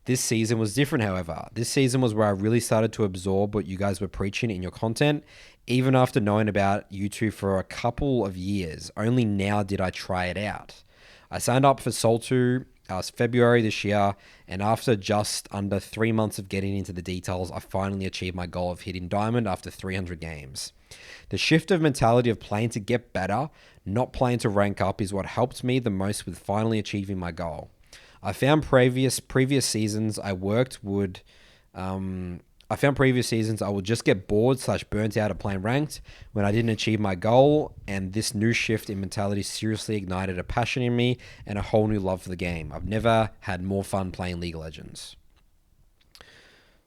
This season was different, however. This season was where I really started to absorb what you guys were preaching in your content, even after knowing about you two for a couple of years. Only now did I try it out. I signed up for SoloQ February this year, and after just under 3 months of getting into the details, I finally achieved my goal of hitting Diamond after 300 games. The shift of mentality of playing to get better, not playing to rank up, is what helped me the most with finally achieving my goal. I found previous seasons I would just get bored/burnt out of playing ranked when I didn't achieve my goal, and this new shift in mentality seriously ignited a passion in me and a whole new love for the game. I've never had more fun playing League of Legends.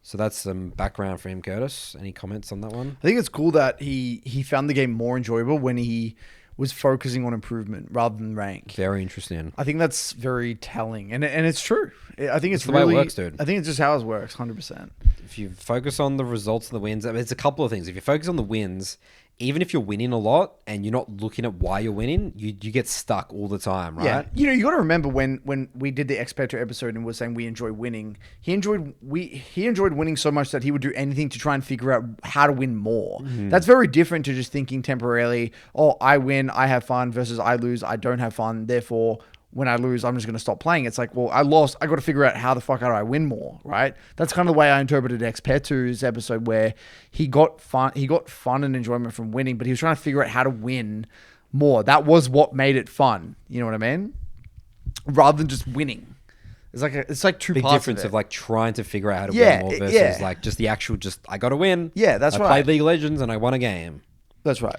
So that's some background for him, Curtis. Any comments on that one? I think it's cool that he found the game more enjoyable when he was focusing on improvement rather than rank. Very interesting. I think that's very telling, and it's true. I think it's the really, way it works, dude. I think it's just how it works, 100%. If you focus on the results and the wins, it's a couple of things. If you focus on the wins, even if you're winning a lot and you're not looking at why you're winning, you get stuck all the time, right? Yeah. You got to remember when we did the Expector episode and was saying we enjoy winning, he enjoyed winning so much that he would do anything to try and figure out how to win more. Mm-hmm. That's very different to just thinking temporarily, oh, I win, I have fun, versus I lose, I don't have fun, therefore when I lose, I'm just going to stop playing. It's like, well, I lost. I got to figure out how the fuck do I win more, right? That's kind of the way I interpreted Expetu's episode, where he got fun and enjoyment from winning, but he was trying to figure out how to win more. That was what made it fun. You know what I mean? Rather than just winning. It's like two big parts difference of like trying to figure out how to win more versus like just the actual I got to win. Yeah, that's right. I played League of Legends and I won a game. That's right.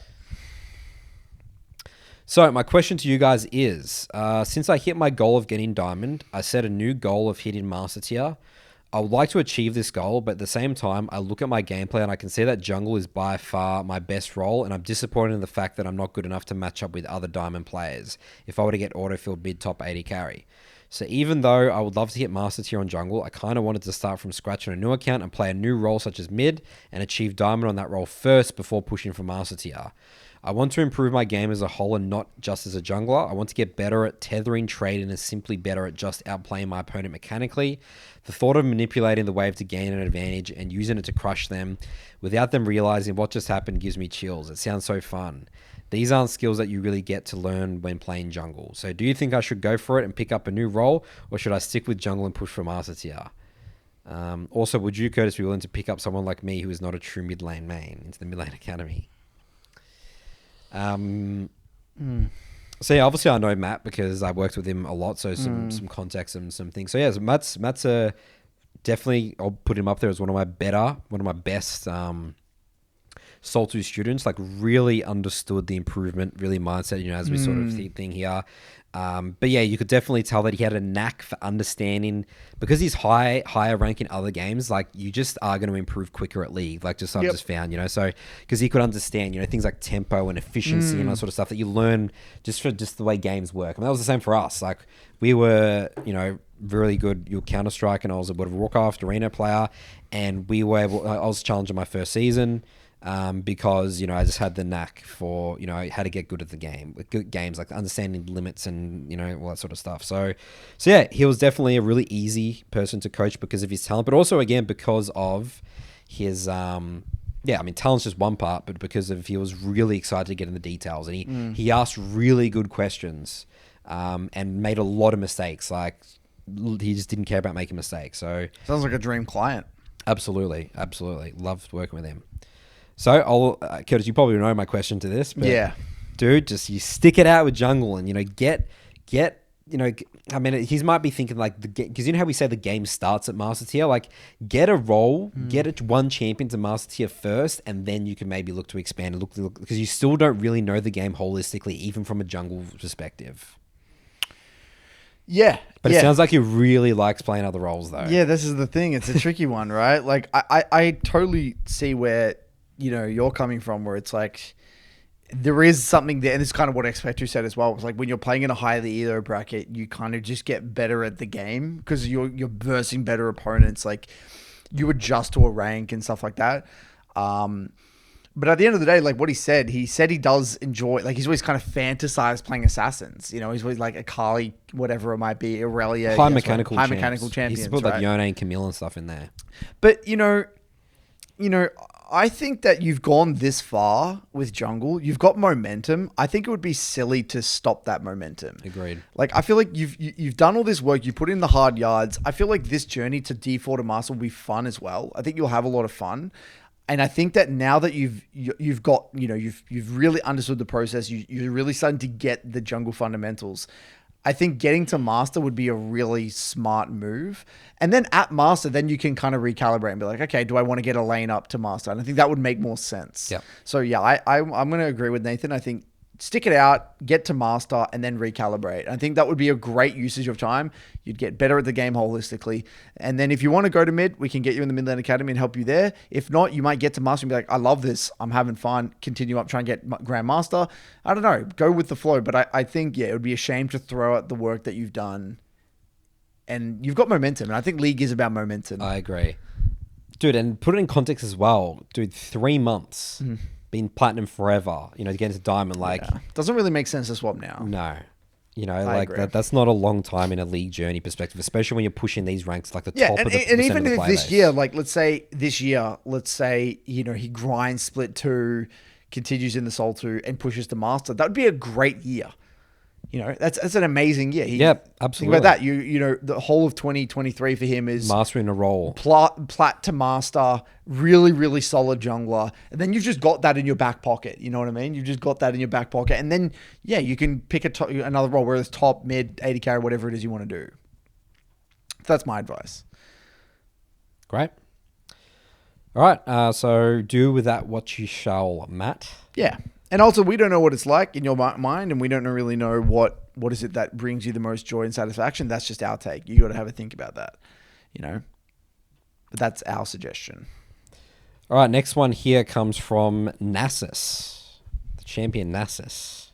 So my question to you guys is, since I hit my goal of getting Diamond, I set a new goal of hitting Master Tier. I would like to achieve this goal, but at the same time, I look at my gameplay and I can see that jungle is by far my best role, and I'm disappointed in the fact that I'm not good enough to match up with other Diamond players if I were to get auto-filled mid-top 80 carry. So even though I would love to hit Master Tier on jungle, I kind of wanted to start from scratch on a new account and play a new role such as mid and achieve Diamond on that role first before pushing for Master Tier. I want to improve my game as a whole and not just as a jungler. I want to get better at tethering, trading, and simply better at just outplaying my opponent mechanically. The thought of manipulating the wave to gain an advantage and using it to crush them without them realizing what just happened gives me chills. It sounds so fun. These aren't skills that you really get to learn when playing jungle. So do you think I should go for it and pick up a new role, or should I stick with jungle and push for master tier? Also, would you, Curtis, be willing to pick up someone like me who is not a true mid lane main into the mid lane academy? So yeah, obviously I know Matt because I worked with him a lot, so some context and some things. So yeah, so Matt's definitely, I'll put him up there as one of my best SoloQ students. Like really understood the improvement, really mindset, as we sort of thing here. But yeah, you could definitely tell that he had a knack for understanding, because he's higher rank in other games. Like you just are going to improve quicker at League. Like I've just found, so because he could understand, things like tempo and efficiency and that sort of stuff that you learn just the way games work. And that was the same for us. Like we were, really good. You Counter Strike, and I was a World of Warcraft arena player, and we were able. I was challenging my first season. Because I just had the knack for how to get good at the game, with good games, like understanding limits and all that sort of stuff. So yeah, he was definitely a really easy person to coach because of his talent, but also again because of his talent's just one part, but because of he was really excited to get in the details, and he asked really good questions, and made a lot of mistakes. Like he just didn't care about making mistakes. So sounds like a dream client. Absolutely, loved working with him. So, Curtis, you probably know my question to this, but yeah, dude, just you stick it out with jungle and, get, I mean, he might be thinking like because how we say the game starts at master tier, like get a role, get one champion to master tier first, and then you can maybe look to expand and look because you still don't really know the game holistically, even from a jungle perspective. Yeah. But it sounds like he really likes playing other roles though. Yeah, this is the thing. It's a tricky one, right? Like I totally see where you're coming from, where it's like there is something there, and it's kind of what X-Factor said as well. It's like when you're playing in a highly elo bracket, you kind of just get better at the game because you're versing better opponents. Like you adjust to a rank and stuff like that. But at the end of the day, like what he said he does enjoy, like he's always kind of fantasized playing assassins. He's always like Akali, whatever it might be, Aurelia, high mechanical champions. He's put like Yone and Camille and stuff in there. But I think that you've gone this far with jungle. You've got momentum. I think it would be silly to stop that momentum. Agreed. Like I feel like you've done all this work. You put in the hard yards. I feel like this journey to D4 to master will be fun as well. I think you'll have a lot of fun. And I think that now that you've got you've really understood the process. You're really starting to get the jungle fundamentals. I think getting to master would be a really smart move. And then at master, then you can kind of recalibrate and be like, okay, do I want to get a lane up to master? And I think that would make more sense. Yeah. So yeah, I'm going to agree with Nathan. I think stick it out, get to master, and then recalibrate. I think that would be a great usage of time. You'd get better at the game holistically. And then if you want to go to mid, we can get you in the mid lane academy and help you there. If not, you might get to master and be like, I love this. I'm having fun. Continue up, try and get grandmaster. I don't know. Go with the flow. But I think, it would be a shame to throw out the work that you've done. And you've got momentum. And I think League is about momentum. I agree. Dude, and put it in context as well. Dude, 3 months. Been platinum forever, to get into diamond, doesn't really make sense to swap now. No, that's not a long time in a league journey perspective, especially when you're pushing these ranks like the top of the and even of the if this year, like let's say he grinds split 2, continues in the SoloQ and pushes to master, that would be a great year. That's an amazing year. Yep, absolutely. Think about that. The whole of 2023 for him is mastering a role, plat to master, really, really solid jungler, and then you've just got that in your back pocket. You know what I mean? You've just got that in your back pocket, and then you can pick another role, whether it's top, mid, 80k, or whatever it is you want to do. That's my advice. Great. All right. So do with that what you shall, Matt. Yeah. And also, we don't know what it's like in your mind, and we don't really know what is it that brings you the most joy and satisfaction. That's just our take. You got to have a think about that, But that's our suggestion. All right, next one here comes from Nasus, the champion Nasus,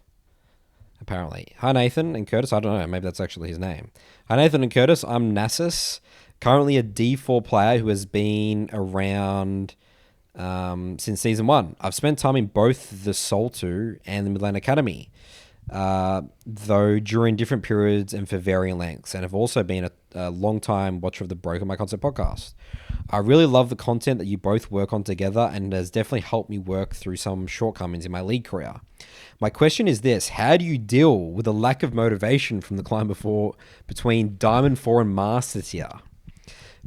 apparently. Hi, Nathan and Curtis. I don't know. Maybe that's actually his name. Hi, Nathan and Curtis. I'm Nasus, currently a D4 player who has been around since season 1. I've spent time in both the SoloQ and the mid lane academy, though during different periods and for varying lengths, and have also been a long time watcher of the Broken by Concept podcast. I really love the content that you both work on together and has definitely helped me work through some shortcomings in my league career. My question is this: how do you deal with the lack of motivation from the climb between Diamond 4 and Master tier?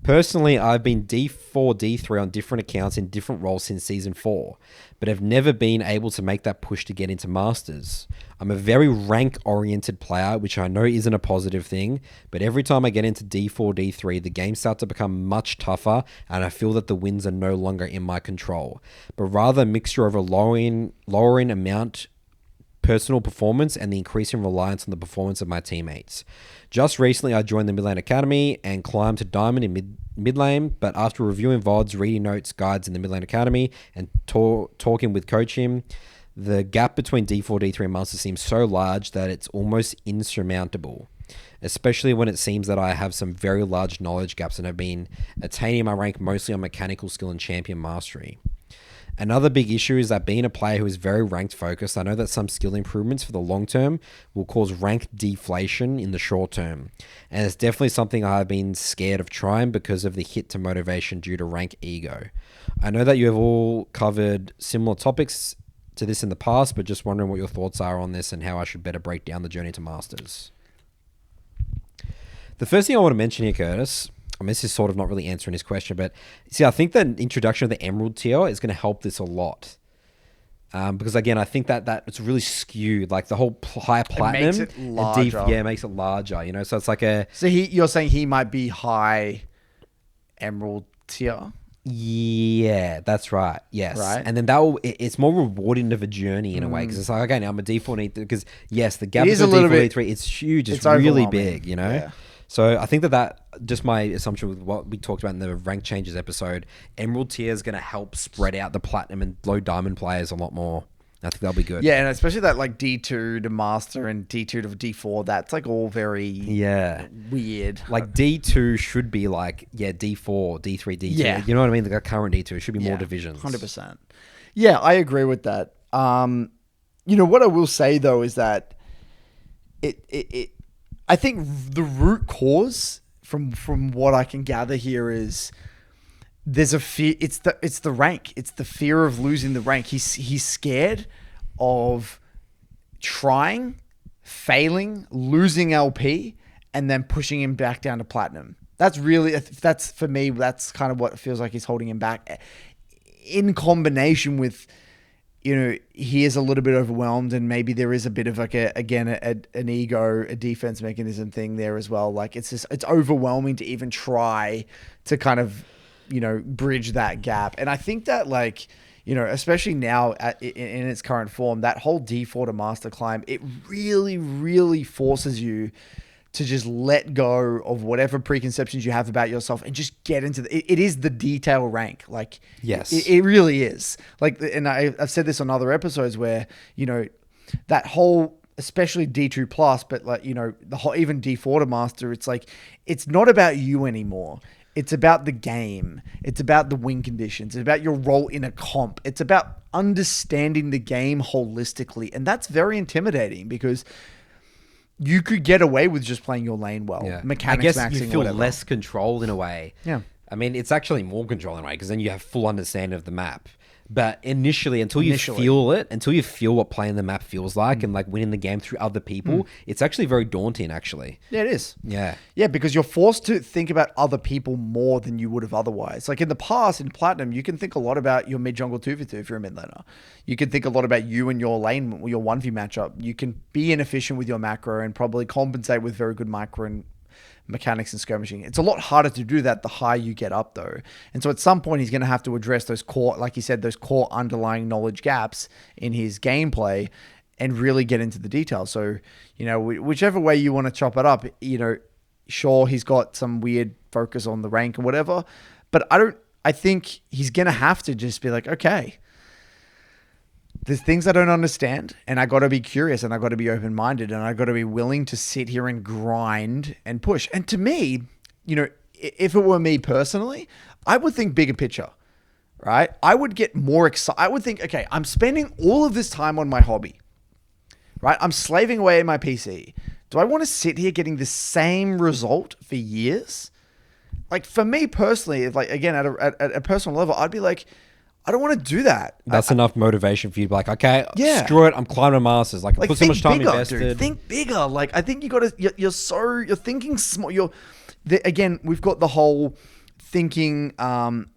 Personally, I've been D4, D3 on different accounts in different roles since Season 4, but have never been able to make that push to get into Masters. I'm a very rank-oriented player, which I know isn't a positive thing, but every time I get into D4, D3, the games start to become much tougher, and I feel that the wins are no longer in my control, but rather a mixture of a lowering amount personal performance and the increasing reliance on the performance of my teammates. Just recently, I joined the Mid Lane Academy and climbed to Diamond in mid lane, but after reviewing VODs, reading notes, guides in the Mid Lane Academy, and talking with Coach him, the gap between D4, D3, and Master seems so large that it's almost insurmountable, especially when it seems that I have some very large knowledge gaps and have been attaining my rank mostly on mechanical skill and champion mastery. Another big issue is that being a player who is very ranked focused, I know that some skill improvements for the long term will cause rank deflation in the short term. And it's definitely something I've been scared of trying because of the hit to motivation due to rank ego. I know that you have all covered similar topics to this in the past, but just wondering what your thoughts are on this and how I should better break down the journey to Masters. The first thing I want to mention here, Curtis, I mean, this is sort of not really answering his question, but see, I think the introduction of the Emerald tier is going to help this a lot. Because again, I think that it's really skewed, like the whole higher platinum. It makes it larger. It makes it larger, you know? So it's like a... So you're saying he might be high Emerald tier? Yeah, that's right. Yes. Right. And then it's more rewarding of a journey in a way, because it's like, okay, now I'm a D4, because yes, the gap It is between a little D4 bit- D3, it's huge. It's it's really overwhelming. big, you know? Yeah. So I think that just my assumption with what we talked about in the rank changes episode, Emerald tier is going to help spread out the platinum and low diamond players a lot more. I think that'll be good. Yeah, and especially that like D2 to Master and D2 to D4, that's like all very weird. Like D2 should be like, D4, D3, D2. Yeah. You know what I mean? The current D2, it should be more divisions. 100%. Yeah, I agree with that. What I will say though is that I think the root cause from what I can gather here is there's a fear. It's the rank. It's the fear of losing the rank. He's scared of trying, failing, losing LP, and then pushing him back down to platinum. That's for me. That's kind of what feels like he's holding him back. In combination with, he is a little bit overwhelmed, and maybe there is a bit of like an ego, a defense mechanism thing there as well. Like it's overwhelming to even try to kind of, bridge that gap. And I think that especially now in its current form, that whole D4 to Master climb, it really, really forces you to just let go of whatever preconceptions you have about yourself and just get into it is the detail rank. Like, yes, it really is. Like, and I've said this on other episodes where, that whole, especially D2 plus, but the whole, even D4 to Master, it's like, it's not about you anymore. It's about the game. It's about the win conditions. It's about your role in a comp. It's about understanding the game holistically. And that's very intimidating because you could get away with just playing your lane well. Yeah. Mechanics maxing, I guess you feel whatever. less controlled in a way. Yeah. I mean, it's actually more control in a way because then you have full understanding of the map. But initially, until you feel what playing the map feels like and like winning the game through other people, it's actually very daunting, actually. Yeah, it is. Yeah. Yeah, because you're forced to think about other people more than you would have otherwise. Like in the past, in Platinum, you can think a lot about your mid-jungle 2v2 if you're a mid-laner. You can think a lot about you and your lane, your 1v matchup. You can be inefficient with your macro and probably compensate with very good micro and mechanics and skirmishing. It's a lot harder to do that the higher you get up though. And so at some point he's going to have to address those core, like you said, those core underlying knowledge gaps in his gameplay and really get into the details. So, whichever way you want to chop it up, sure, he's got some weird focus on the rank or whatever, but I think he's going to have to just be like, okay, there's things I don't understand, and I got to be curious, and I got to be open-minded, and I got to be willing to sit here and grind and push. And to me, if it were me personally, I would think bigger picture, right? I would get more excited. I would think, okay, I'm spending all of this time on my hobby, right? I'm slaving away at my PC. Do I want to sit here getting the same result for years? Like for me personally, like again at a personal level, I'd be like, I don't want to do that. That's enough motivation for you to be like, okay, Yeah. screw it, I'm climbing a masters. Like, I put so think much time bigger, invested. dude. Think bigger. Like I think you got to. You're thinking small. Again, we've got the whole thinking.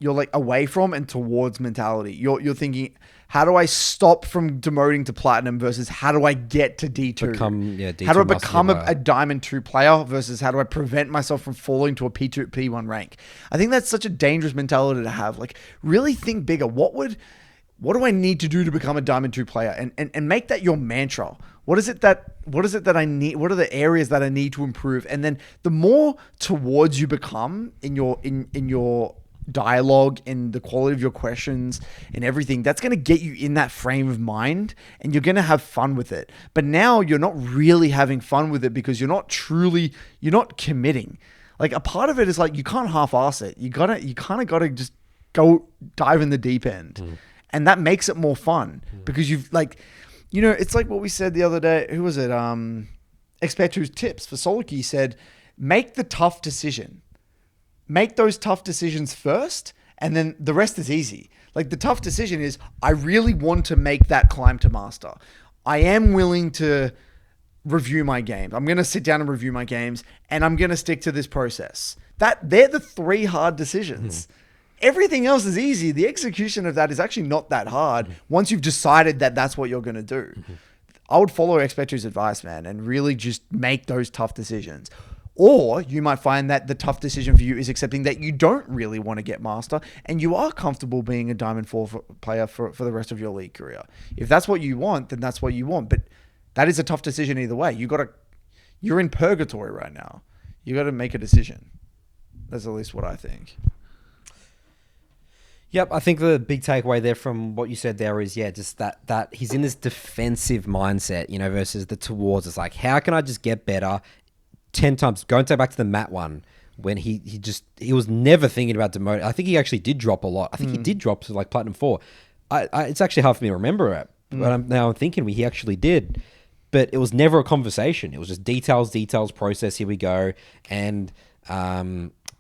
You're like away from and towards mentality. You're thinking, how do I stop from demoting to platinum versus how do I get to D2? D2 how do I master become player. a Diamond 2 player versus how do I prevent myself from falling to a P2, P1 rank? I think that's such a dangerous mentality to have. Like, really think bigger. What do I need to do to become a Diamond 2 player? And make that your mantra. What is it that I need? What are the areas that I need to improve? And then the more towards you become in your dialogue and the quality of your questions and everything, that's going to get you in that frame of mind and you're going to have fun with it. But now you're not really having fun with it because you're not committing. Like a part of it is like, you can't half-ass it. You kind of got to just go dive in the deep end. And that makes it more fun because you've like, it's like what we said the other day. Who was it? Expecto's tips for SoloQ said, make the tough decision. Make those tough decisions first, and then the rest is easy. Like the tough decision is, I really want to make that climb to master. I am willing to review my games. I'm going to sit down and review my games, and I'm going to stick to this process. They're the 3 hard decisions. Everything else is easy. The execution of that is actually not that hard once you've decided that that's what you're going to do. I would follow Expecto's advice, man, and really just make those tough decisions. Or you might find that the tough decision for you is accepting that you don't really want to get master and you are comfortable being a Diamond 4 player for the rest of your league career. If that's what you want, then that's what you want. But that is a tough decision either way. You're in purgatory right now. You got to make a decision. That's at least what I think. Yep, I think the big takeaway there from what you said there is, just that he's in this defensive mindset, versus the towards. It's like, how can I just get better 10 times? Go and take back to the Matt one when he was never thinking about demoting. I think he actually did drop a lot. I think he did drop to like Platinum 4. It's actually hard for me to remember it, but I'm thinking he actually did. But it was never a conversation. It was just details, process, here we go. And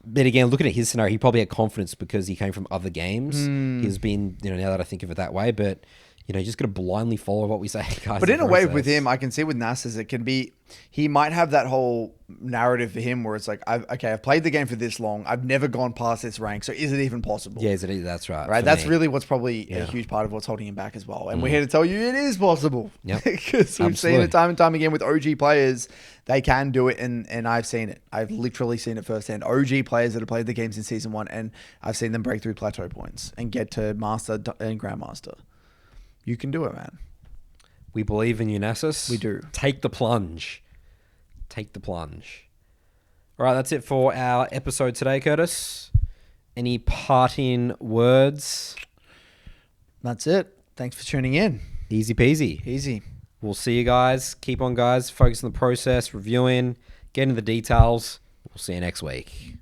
but again, looking at his scenario, he probably had confidence because he came from other games. He's been, now that I think of it that way, but you just got to blindly follow what we say, guys. But in a way with him, I can see with Nasus, it can be, he might have that whole narrative for him where it's like, I've played the game for this long. I've never gone past this rank. So is it even possible? Yeah, that's right. Right. That's really what's probably a huge part of what's holding him back as well. And we're here to tell you it is possible. Yep. Because we've seen it time and time again with OG players. They can do it. And I've seen it. I've literally seen it firsthand. OG players that have played the games in season 1, and I've seen them break through plateau points and get to master and grandmaster. You can do it, man. We believe in you, Nasus. We do. Take the plunge. Take the plunge. All right, that's it for our episode today, Curtis. Any parting words? That's it. Thanks for tuning in. Easy peasy. Easy. We'll see you guys. Keep on, guys. Focus on the process, reviewing, getting the details. We'll see you next week.